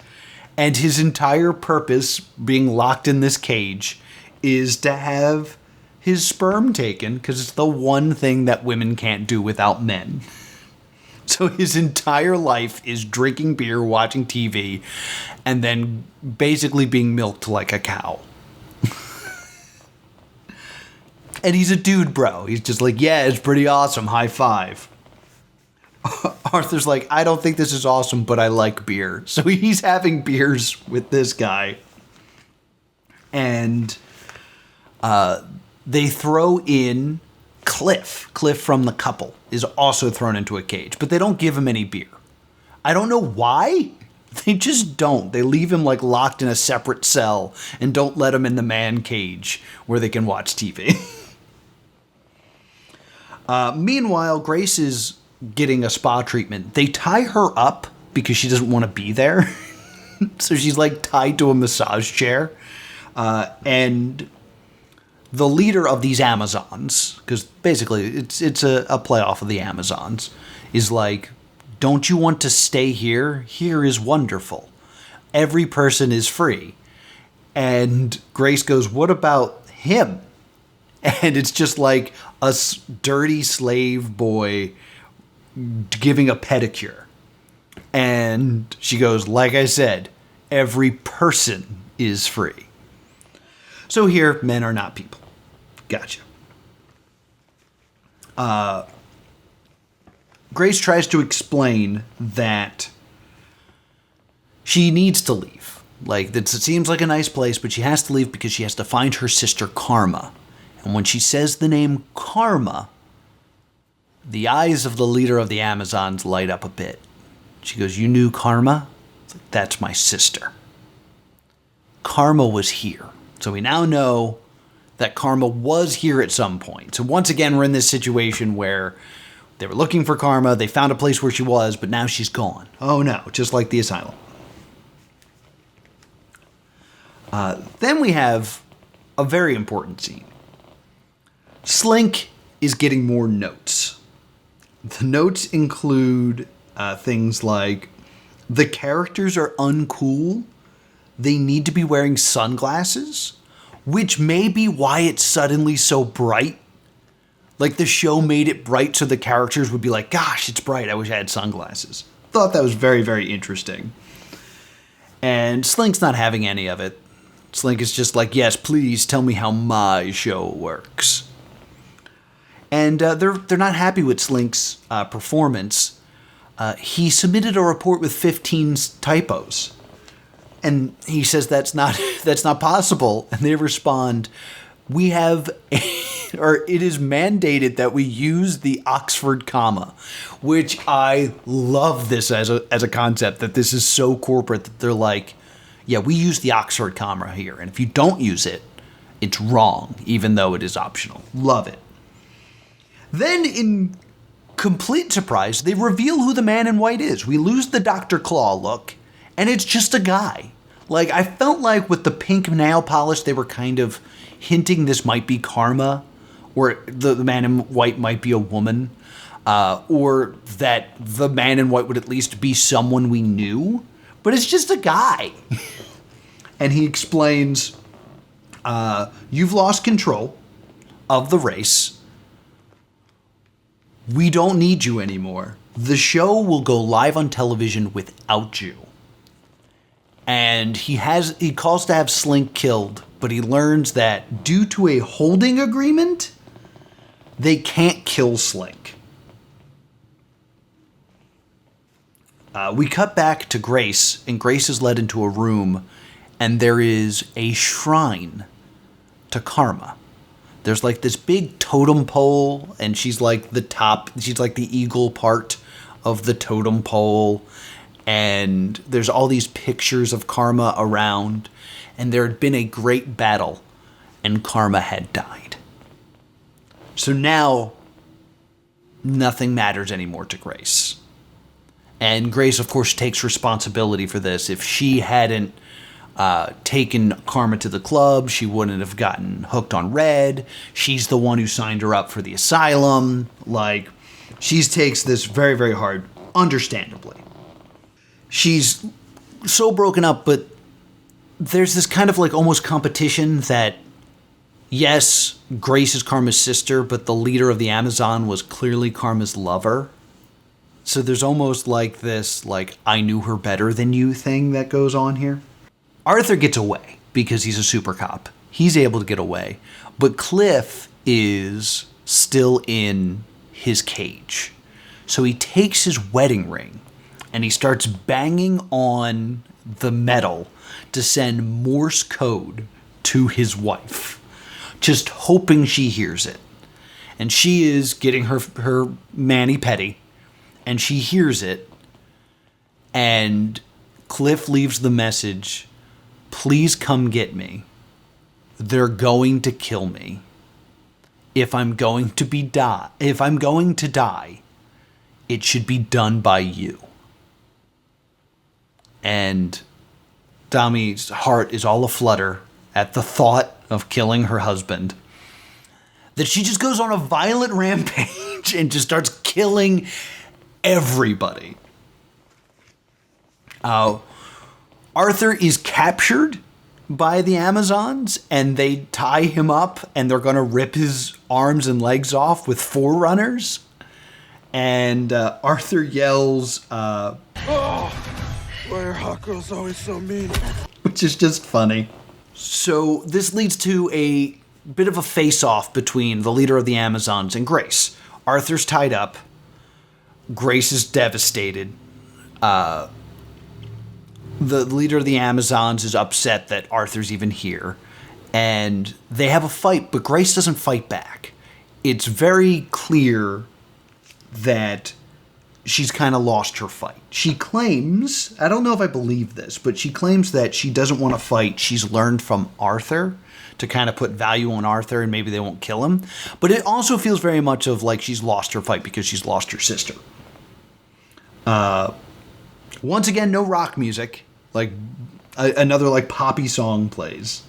and his entire purpose being locked in this cage is to have his sperm taken, because it's the one thing that women can't do without men. So his entire life is drinking beer, watching TV, and then basically being milked like a cow. And he's a dude, bro. He's just like, yeah, it's pretty awesome. High five. Arthur's like, I don't think this is awesome, but I like beer. So he's having beers with this guy. And they throw in Cliff. Cliff from the couple is also thrown into a cage, but they don't give him any beer. I don't know why. They just don't. They leave him like locked in a separate cell and don't let him in the man cage where they can watch TV. Meanwhile, Grace is getting a spa treatment. They tie her up because she doesn't want to be there. So she's like tied to a massage chair. And the leader of these Amazons, because basically it's a playoff of the Amazons, is like, don't you want to stay here? Here is wonderful. Every person is free. And Grace goes, what about him? And it's just like a dirty slave boy giving a pedicure. And she goes, like I said, every person is free. So here, men are not people. Gotcha. Grace tries to explain that she needs to leave. Like, it seems like a nice place, but she has to leave because she has to find her sister Karma. And when she says the name Karma, the eyes of the leader of the Amazons light up a bit. She goes, you knew Karma? It's like, that's my sister. Karma was here. So we now know that Karma was here at some point. So once again, we're in this situation where they were looking for Karma, they found a place where she was, but now she's gone. Oh no, just like the asylum. Then we have a very important scene. Slink is getting more notes. The notes include things like, the characters are uncool. They need to be wearing sunglasses, which may be why it's suddenly so bright. Like, the show made it bright so the characters would be like, gosh, it's bright. I wish I had sunglasses. Thought that was very, very interesting. And Slink's not having any of it. Slink is just like, yes, please tell me how my show works. And they're not happy with Slink's performance. He submitted a report with 15 typos. And he says that's not possible. And they respond, we have, or it is mandated that we use the Oxford comma, which I love this as a concept, that this is so corporate that they're like, yeah, we use the Oxford comma here. And if you don't use it, it's wrong, even though it is optional. Love it. Then, in complete surprise, they reveal who the man in white is. We lose the Dr. Claw look, and it's just a guy. Like, I felt like with the pink nail polish, they were kind of hinting this might be Karma, or the man in white might be a woman, or that the man in white would at least be someone we knew. But it's just a guy. And he explains, you've lost control of the race. We don't need you anymore. The show will go live on television without you. And he calls to have Slink killed, but he learns that due to a holding agreement, they can't kill Slink. We cut back to Grace, and Grace is led into a room, and there is a shrine to Karma. There's like this big totem pole, and she's like the eagle part of the totem pole, and there's all these pictures of Karma around, and there had been a great battle, and Karma had died. So now, nothing matters anymore to Grace. And Grace, of course, takes responsibility for this. If she hadn't taken Karma to the club, she wouldn't have gotten hooked on Red. She's the one who signed her up for the asylum. Like, she takes this very, very hard, understandably. She's so broken up, but there's this kind of like almost competition that, yes, Grace is Karma's sister, but the leader of the Amazon was clearly Karma's lover. So there's almost like this, like, I knew her better than you thing that goes on here. Arthur gets away because he's a super cop. He's able to get away. But Cliff is still in his cage. So he takes his wedding ring and he starts banging on the metal to send Morse code to his wife, just hoping she hears it. And she is getting her mani-pedi, and she hears it, and Cliff leaves the message, please come get me. They're going to kill me. If I'm going to die, it should be done by you. And Dami's heart is all aflutter at the thought of killing her husband. that she just goes on a violent rampage and just starts killing everybody. Arthur is captured by the Amazons, and they tie him up, and they're going to rip his arms and legs off with forerunners. And Arthur yells, Why are hot girls always so mean? which is just funny. So this leads to a bit of a face-off between the leader of the Amazons and Grace. Arthur's tied up. Grace is devastated. The leader of the Amazons is upset that Arthur's even here. And they have a fight, but Grace doesn't fight back. It's very clear that she's kind of lost her fight. She claims, I don't know if I believe this, but she claims that she doesn't want to fight. She's learned from Arthur to kind of put value on Arthur, and maybe they won't kill him. But it also feels very much of like she's lost her fight because she's lost her sister. Once again, no rock music. Like another like poppy song plays.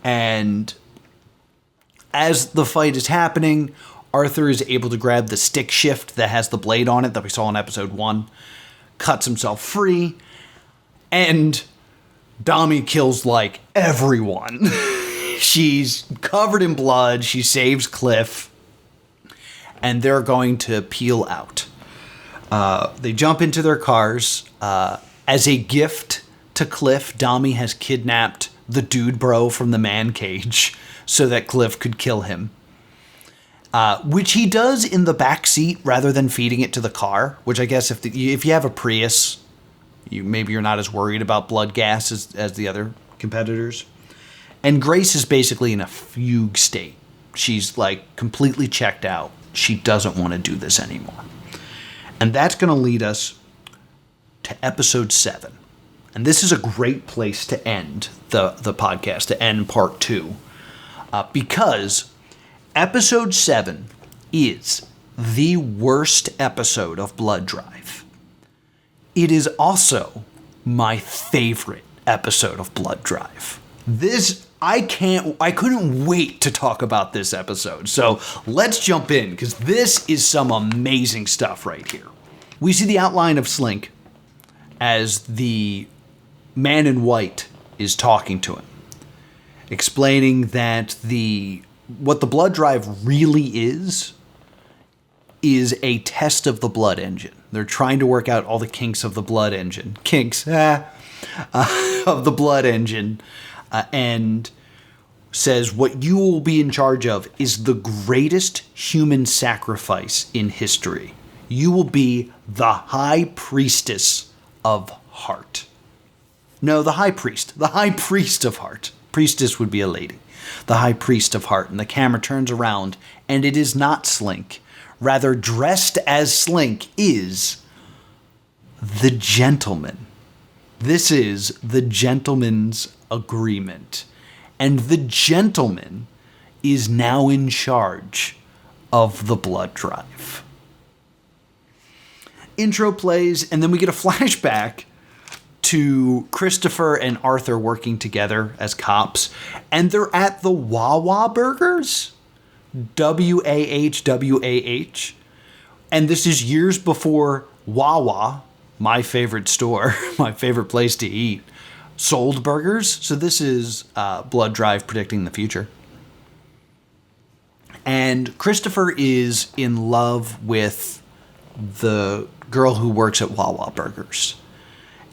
And as the fight is happening, Arthur is able to grab the stick shift that has the blade on it that we saw in episode 1, cuts himself free, and Dami kills like everyone. She's covered in blood. She saves Cliff, and they're going to peel out. They jump into their cars. As a gift to Cliff, Dami has kidnapped the dude bro from the man cage so that Cliff could kill him. Which he does in the back seat rather than feeding it to the car, which I guess if you have a Prius, maybe you're not as worried about blood gas as the other competitors. And Grace is basically in a fugue state. She's like completely checked out. She doesn't want to do this anymore. And that's going to lead us to episode 7. And this is a great place to end the podcast, to end part 2. Because episode 7 is the worst episode of Blood Drive. It is also my favorite episode of Blood Drive. I couldn't wait to talk about this episode. So let's jump in, because this is some amazing stuff right here. We see the outline of Slink as the man in white is talking to him, explaining that what the blood drive really is a test of the blood engine. They're trying to work out all the kinks of the blood engine. Of the blood engine. And says what you will be in charge of is the greatest human sacrifice in history. You will be the high priestess of heart. No, the high priest. The high priest of heart. Priestess would be a lady. The high priest of heart. And the camera turns around, and it is not Slink. Rather, dressed as Slink is the gentleman. This is the gentleman's agreement. And the gentleman is now in charge of the blood drive. Intro plays, and then we get a flashback to Christopher and Arthur working together as cops, and they're at the Wawa Burgers, WAHWAH, and this is years before Wawa, my favorite store, my favorite place to eat, sold burgers. So this is Blood Drive predicting the future. And Christopher is in love with the girl who works at Wawa Burgers.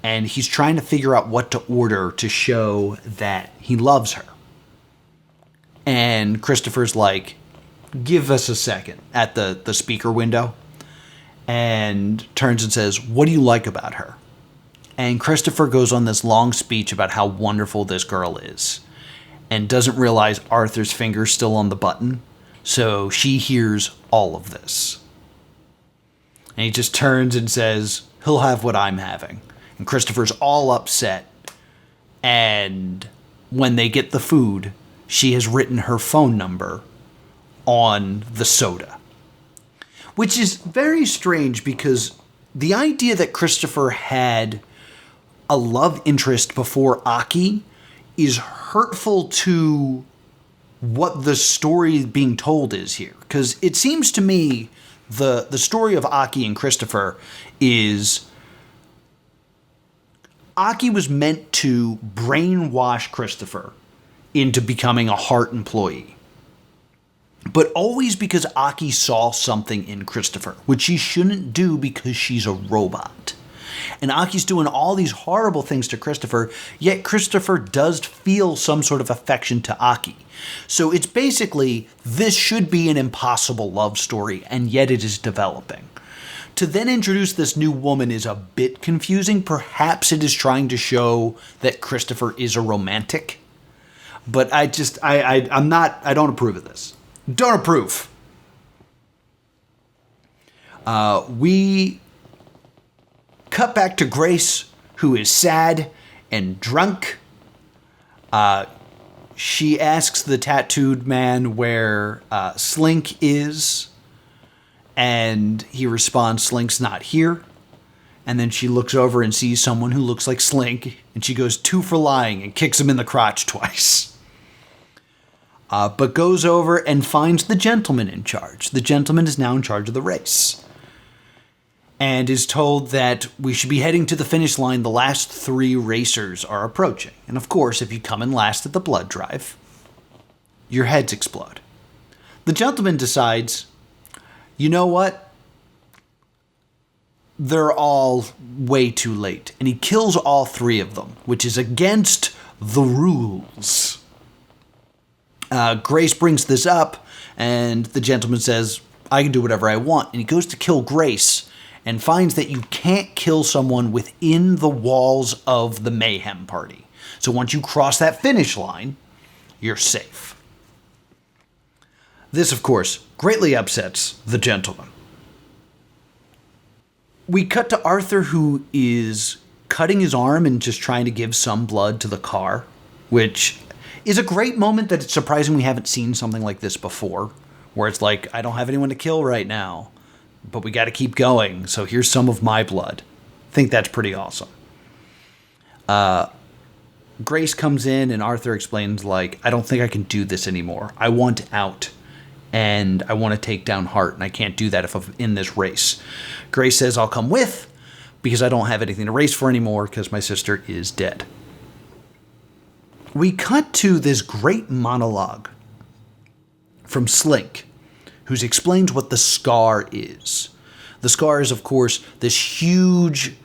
And he's trying to figure out what to order to show that he loves her. And Christopher's like, give us a second, at the speaker window. And turns and says, what do you like about her? And Christopher goes on this long speech about how wonderful this girl is. And doesn't realize Arthur's finger's still on the button. So she hears all of this. And he just turns and says, he'll have what I'm having. And Christopher's all upset. And when they get the food, she has written her phone number on the soda. Which is very strange, because the idea that Christopher had a love interest before Aki is hurtful to what the story being told is here. Because it seems to me the story of Aki and Christopher is Aki was meant to brainwash Christopher into becoming a Hart employee. But always because Aki saw something in Christopher, which she shouldn't do because she's a robot. And Aki's doing all these horrible things to Christopher, yet Christopher does feel some sort of affection to Aki. So it's basically, this should be an impossible love story, and yet it is developing. To then introduce this new woman is a bit confusing. Perhaps it is trying to show that Christopher is a romantic. But I don't approve of this. Don't approve. We cut back to Grace, who is sad and drunk. She asks the tattooed man where Slink is, and he responds, Slink's not here. And then she looks over and sees someone who looks like Slink, and she goes 2 for lying and kicks him in the crotch twice. But goes over and finds the gentleman in charge. The gentleman is now in charge of the race. And is told that we should be heading to the finish line. The last 3 racers are approaching. And of course, if you come in last at the blood drive, your heads explode. The gentleman decides, you know what? They're all way too late. And he kills all 3 of them, which is against the rules. Grace brings this up, and the gentleman says, I can do whatever I want. And he goes to kill Grace and finds that you can't kill someone within the walls of the Mayhem Party. So once you cross that finish line, you're safe. This, of course, greatly upsets the gentleman. We cut to Arthur, who is cutting his arm and just trying to give some blood to the car, which is a great moment that it's surprising we haven't seen something like this before, where it's like, I don't have anyone to kill right now, but we got to keep going, so here's some of my blood. I think that's pretty awesome. Grace comes in, and Arthur explains, like, I don't think I can do this anymore. I want out, and I want to take down Hart, and I can't do that if I'm in this race. Grace says, I'll come with, because I don't have anything to race for anymore, because my sister is dead. We cut to this great monologue from Slink, who explains what the scar is. The scar is, of course, this huge,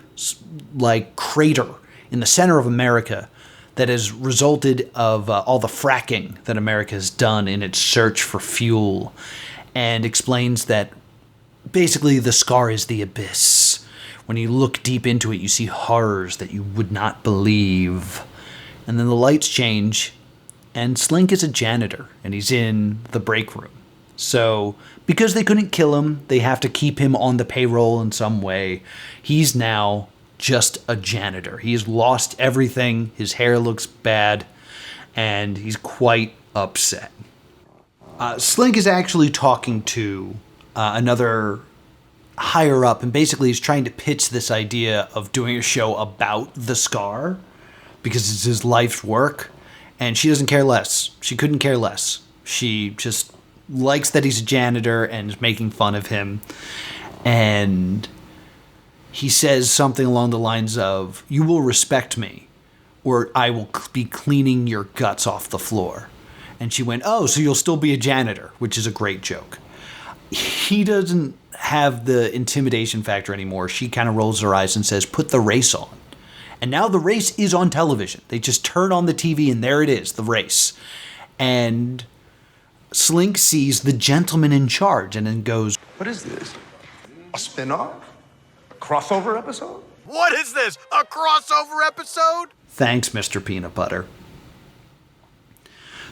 like, crater in the center of America that has resulted of all the fracking that America has done in its search for fuel, and explains that basically the scar is the abyss. When you look deep into it, you see horrors that you would not believe. And then the lights change, and Slink is a janitor, and he's in the break room. So, because they couldn't kill him, they have to keep him on the payroll in some way. He's now just a janitor. He has lost everything, his hair looks bad, and he's quite upset. Slink is actually talking to another higher up, and basically he's trying to pitch this idea of doing a show about the scar, because it's his life's work, and she doesn't care less. She couldn't care less. She just likes that he's a janitor and is making fun of him. And he says something along the lines of, you will respect me, or I will be cleaning your guts off the floor. And she went, oh, so you'll still be a janitor, which is a great joke. He doesn't have the intimidation factor anymore. She kind of rolls her eyes and says, put the race on. And now the race is on television. They just turn on the TV and there it is, the race. And Slink sees the gentleman in charge and then goes, What is this? A spin-off? A crossover episode? What is this? A crossover episode? thanks, Mr. Peanut Butter.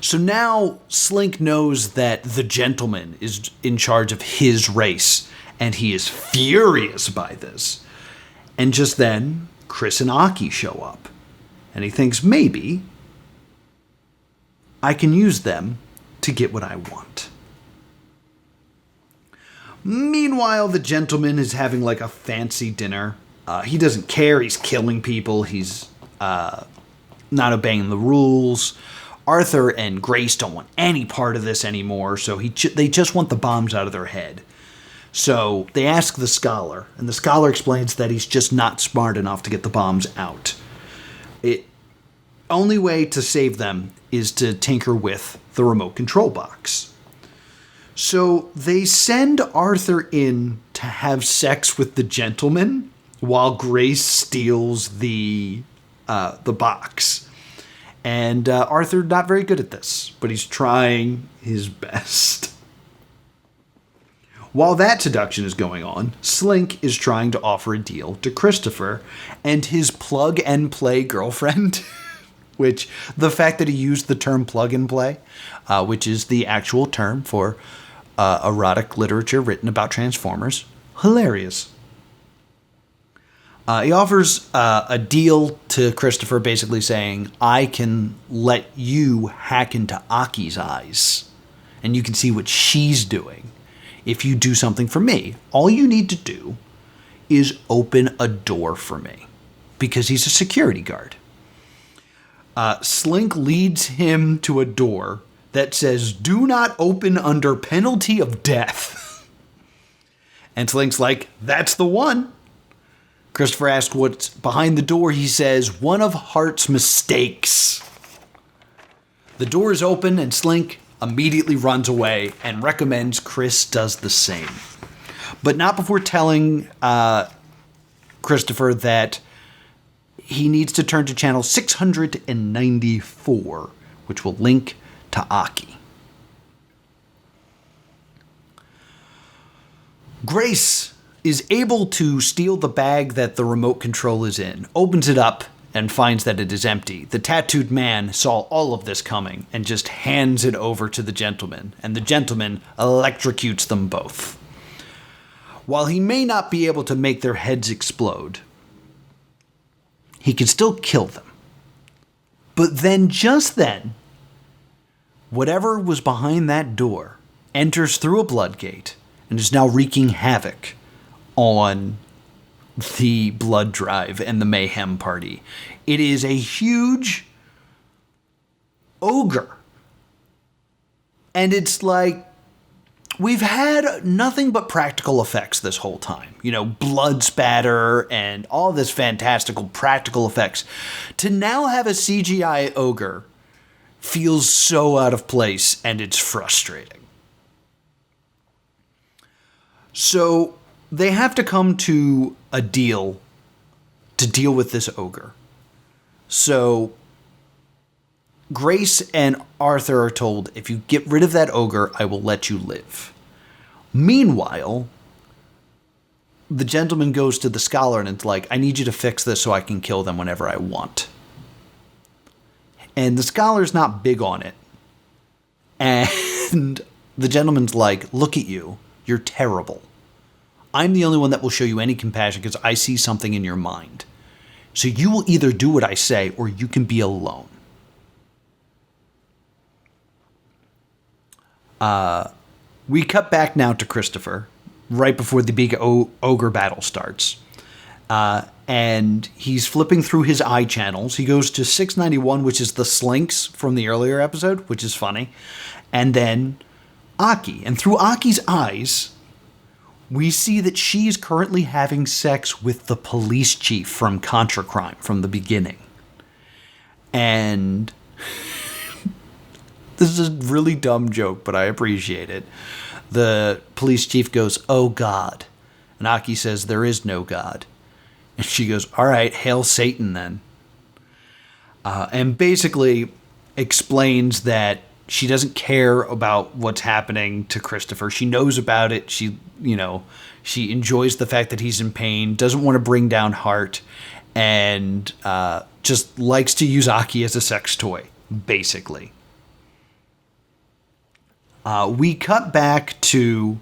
So now Slink knows that the gentleman is in charge of his race, and he is furious by this. And just then, Chris and Aki show up, and he thinks maybe I can use them to get what I want. Meanwhile, the gentleman is having like a fancy dinner. He doesn't care. He's killing people. He's not obeying the rules. Arthur and Grace don't want any part of this anymore, so they just want the bombs out of their head. So they ask the scholar, and the scholar explains that he's just not smart enough to get the bombs out. Only way to save them is to tinker with the remote control box. So they send Arthur in to have sex with the gentleman while Grace steals the box. And Arthur not very good at this, but he's trying his best. While that seduction is going on, Slink is trying to offer a deal to Christopher and his plug-and-play girlfriend, which the fact that he used the term plug-and-play, which is the actual term for erotic literature written about Transformers, hilarious. He offers a deal to Christopher, basically saying, I can let you hack into Aki's eyes, and you can see what she's doing if you do something for me. All you need to do is open a door for me, because he's a security guard. Slink leads him to a door that says, do not open under penalty of death. And Slink's like, that's the one. Christopher asks what's behind the door. He says, one of Hart's mistakes. The door is open and Slink immediately runs away and recommends Chris does the same. But not before telling Christopher that he needs to turn to channel 694, which will link to Aki. Grace is able to steal the bag that the remote control is in, opens it up, and finds that it is empty. The tattooed man saw all of this coming and just hands it over to the gentleman, and the gentleman electrocutes them both. While he may not be able to make their heads explode, he can still kill them. But then, just then, whatever was behind that door enters through a blood gate and is now wreaking havoc on the blood drive and the mayhem party. It is a huge ogre. And it's like, we've had nothing but practical effects this whole time. You know, blood spatter and all this fantastical practical effects. To now have a CGI ogre feels so out of place, and it's frustrating. So they have to come to a deal to deal with this ogre. So Grace and Arthur are told, if you get rid of that ogre, I will let you live. Meanwhile, the gentleman goes to the scholar and it's like, I need you to fix this so I can kill them whenever I want. And the scholar's not big on it. And the gentleman's like, look at you. You're terrible. I'm the only one that will show you any compassion because I see something in your mind. So you will either do what I say or you can be alone. We cut back now to Christopher right before the big ogre battle starts. And he's flipping through his eye channels. He goes to 691, which is the Slinks from the earlier episode, which is funny. And then Aki. And through Aki's eyes, we see that she's currently having sex with the police chief from Contra Crime from the beginning. And this is a really dumb joke, but I appreciate it. The police chief goes, oh God. And Aki says, there is no God. And she goes, all right, hail Satan then. And basically explains that she doesn't care about what's happening to Christopher. She knows about it. She enjoys the fact that he's in pain, doesn't want to bring down Hart, and just likes to use Aki as a sex toy, basically. We cut back to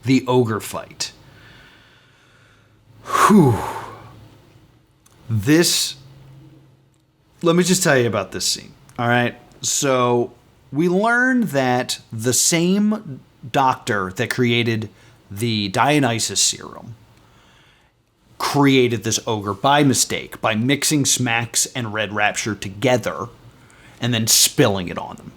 the ogre fight. Whew. Let me just tell you about this scene. All right. So we learn that the same doctor that created the Dionysus serum created this ogre by mistake, by mixing Smax and Red Rapture together and then spilling it on them.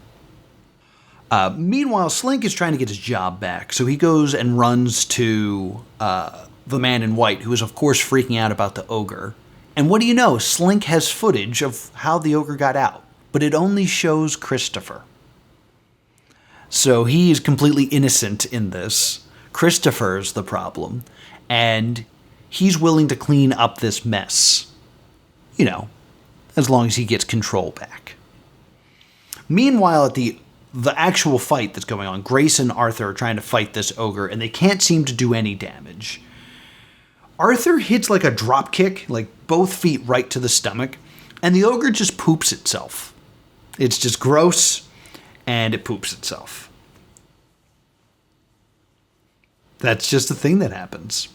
Meanwhile, Slink is trying to get his job back, so he goes and runs to the man in white, who is, of course, freaking out about the ogre. And what do you know? Slink has footage of how the ogre got out, but it only shows Christopher. So he is completely innocent in this. Christopher's the problem, and he's willing to clean up this mess. You know, as long as he gets control back. Meanwhile, at the actual fight that's going on, Grace and Arthur are trying to fight this ogre, and they can't seem to do any damage. Arthur hits like a drop kick, like both feet right to the stomach, and the ogre just poops itself. It's just gross, and it poops itself. That's just a thing that happens.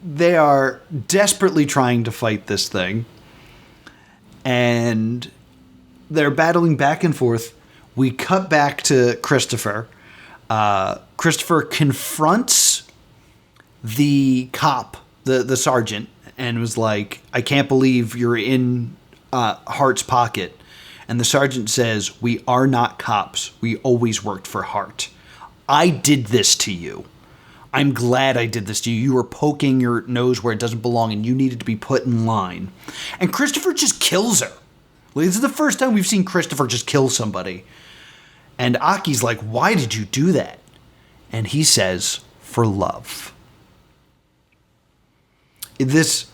They are desperately trying to fight this thing, and they're battling back and forth. We cut back to Christopher. Christopher confronts the cop, the sergeant, and was like, I can't believe you're in Hart's pocket. And the sergeant says, we are not cops. We always worked for Hart. I did this to you. I'm glad I did this to you. You were poking your nose where it doesn't belong, and you needed to be put in line. And Christopher just kills her. Like, this is the first time we've seen Christopher just kill somebody. And Aki's like, why did you do that? And he says, for love. This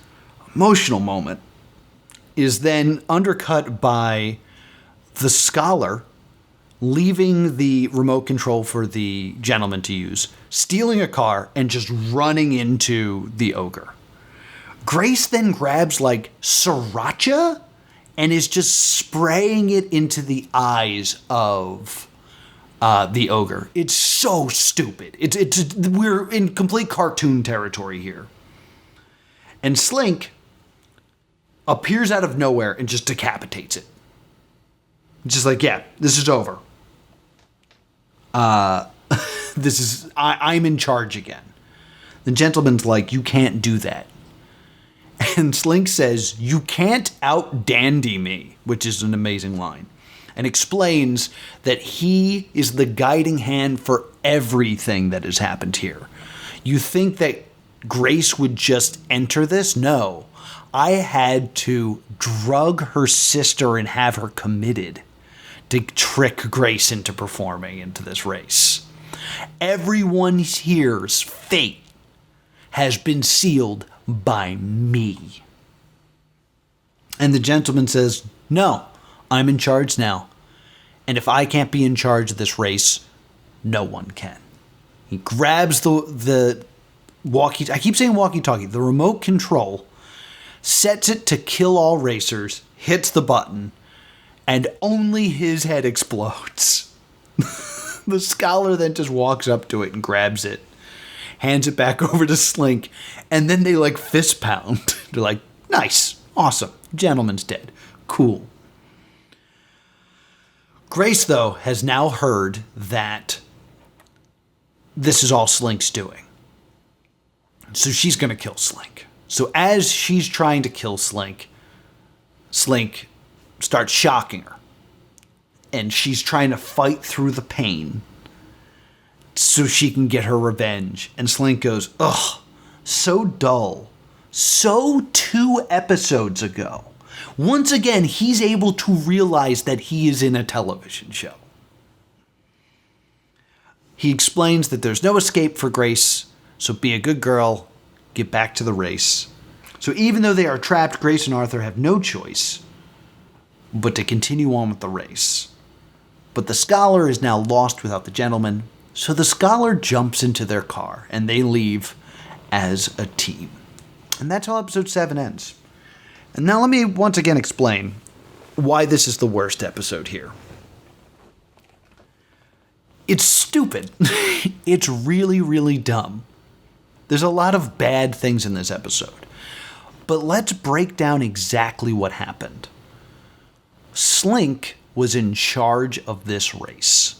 emotional moment is then undercut by the scholar leaving the remote control for the gentleman to use, stealing a car, and just running into the ogre. Grace then grabs like sriracha and is just spraying it into the eyes of the ogre. It's so stupid. We're in complete cartoon territory here. And Slink appears out of nowhere and just decapitates it. Just like, yeah, this is over. I'm in charge again. The gentleman's like, you can't do that. And Slink says, you can't out-dandy me, which is an amazing line. And explains that he is the guiding hand for everything that has happened here. You think that Grace would just enter this? No. I had to drug her sister and have her committed to trick Grace into performing into this race. Everyone here's fate has been sealed by me. And the gentleman says, no, I'm in charge now. And if I can't be in charge of this race, no one can. He grabs the walkie, I keep saying walkie-talkie, the remote control, sets it to kill all racers, hits the button, and only his head explodes. The scholar then just walks up to it and grabs it, hands it back over to Slink, and then they like fist pound. They're like, nice, awesome, gentleman's dead, cool. Grace, though, has now heard that this is all Slink's doing. So she's going to kill Slink. So as she's trying to kill Slink, Slink starts shocking her. And she's trying to fight through the pain so she can get her revenge. And Slink goes, ugh, so dull. So 2 episodes ago. Once again, he's able to realize that he is in a television show. He explains that there's no escape for Grace, so be a good girl, get back to the race. So even though they are trapped, Grace and Arthur have no choice but to continue on with the race. But the scholar is now lost without the gentleman, so the scholar jumps into their car and they leave as a team. And that's how episode 7 ends. And now let me once again explain why this is the worst episode here. It's stupid. It's really, really dumb. There's a lot of bad things in this episode. But let's break down exactly what happened. Slink was in charge of this race.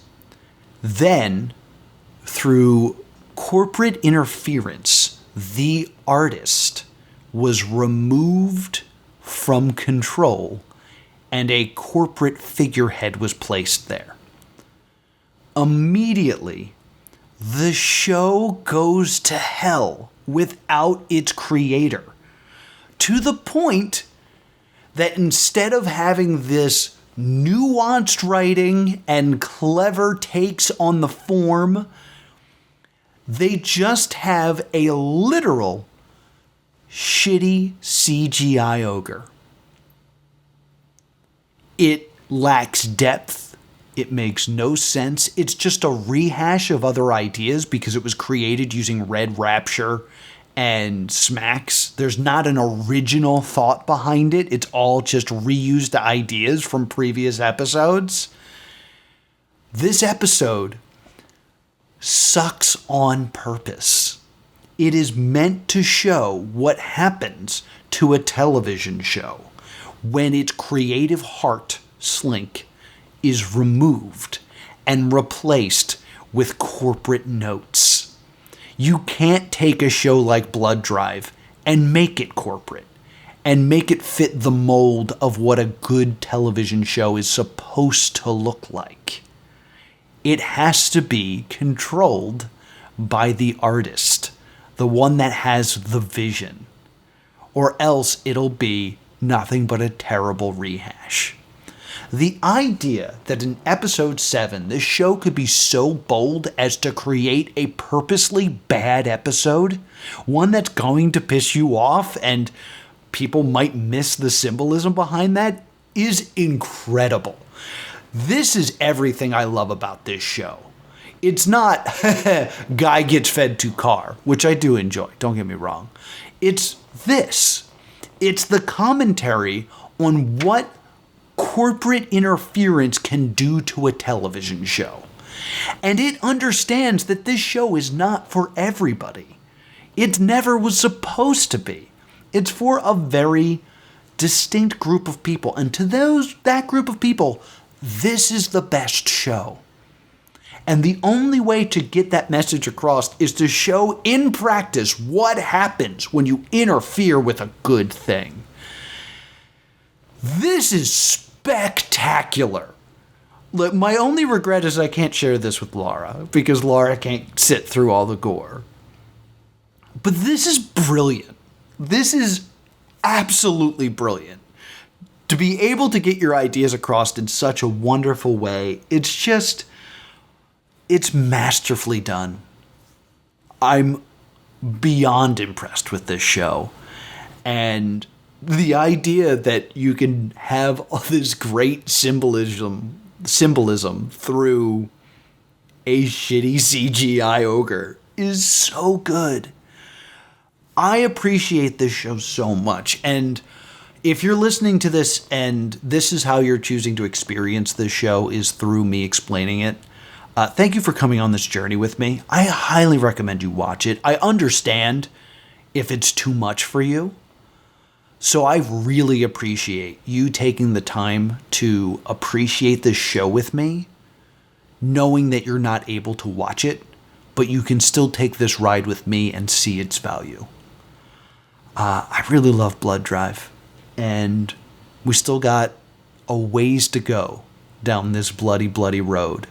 Then, through corporate interference, the artist was removed from control and a corporate figurehead was placed there. Immediately, the show goes to hell without its creator, to the point that instead of having this nuanced writing and clever takes on the form, they just have a literal shitty CGI ogre. It lacks depth. It makes no sense. It's just a rehash of other ideas because it was created using Red Rapture and Smacks. There's not an original thought behind it. It's all just reused ideas from previous episodes. This episode sucks on purpose. It is meant to show what happens to a television show when its creative heart, Slink, is removed and replaced with corporate notes. You can't take a show like Blood Drive and make it corporate and make it fit the mold of what a good television show is supposed to look like. It has to be controlled by the artist, the one that has the vision, or else it'll be nothing but a terrible rehash. The idea that in episode 7, this show could be so bold as to create a purposely bad episode, one that's going to piss you off and people might miss the symbolism behind that, is incredible. This is everything I love about this show. It's not guy gets fed to car, which I do enjoy, don't get me wrong. It's this. It's the commentary on what corporate interference can do to a television show. And it understands that this show is not for everybody. It never was supposed to be. It's for a very distinct group of people. And to that group of people, this is the best show. And the only way to get that message across is to show in practice what happens when you interfere with a good thing. This is spectacular. Look, my only regret is I can't share this with Laura because Laura can't sit through all the gore. But this is brilliant. This is absolutely brilliant. To be able to get your ideas across in such a wonderful way, it's masterfully done. I'm beyond impressed with this show. And the idea that you can have all this great symbolism through a shitty CGI ogre is so good. I appreciate this show so much. And if you're listening to this and this is how you're choosing to experience this show is through me explaining it, thank you for coming on this journey with me. I highly recommend you watch it. I understand if it's too much for you. So I really appreciate you taking the time to appreciate this show with me, knowing that you're not able to watch it, but you can still take this ride with me and see its value. I really love Blood Drive, and we still got a ways to go down this bloody, bloody road.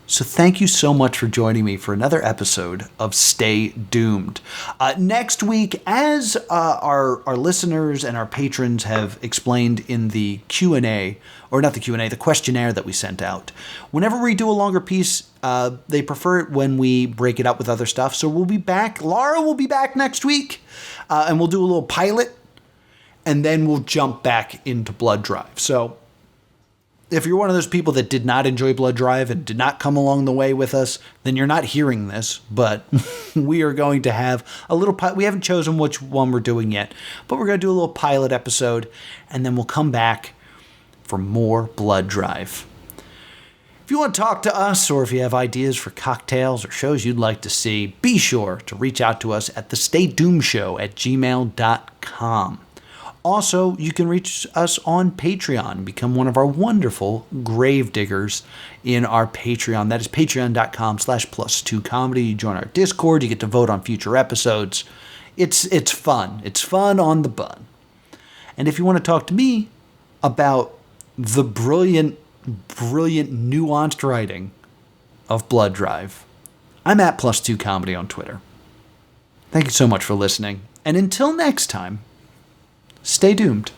So thank you so much for joining me for another episode of Stay Doomed. Next week, as our listeners and our patrons have explained in the Q&A, or not the Q&A, the questionnaire that we sent out, whenever we do a longer piece, they prefer it when we break it up with other stuff. So we'll be back. Laura will be back next week, and we'll do a little pilot, and then we'll jump back into Blood Drive. So if you're one of those people that did not enjoy Blood Drive and did not come along the way with us, then you're not hearing this, but we are going to have a little we haven't chosen which one we're doing yet, but we're going to do a little pilot episode, and then we'll come back for more Blood Drive. If you want to talk to us, or if you have ideas for cocktails or shows you'd like to see, be sure to reach out to us at thestaydoomshow@gmail.com. Also, you can reach us on Patreon and become one of our wonderful grave diggers in our Patreon. That is patreon.com/plus2comedy. You join our Discord. You get to vote on future episodes. It's fun. It's fun on the bun. And if you want to talk to me about the brilliant, nuanced writing of Blood Drive. I'm at +2 Comedy on Twitter. Thank you so much for listening. And until next time, stay doomed.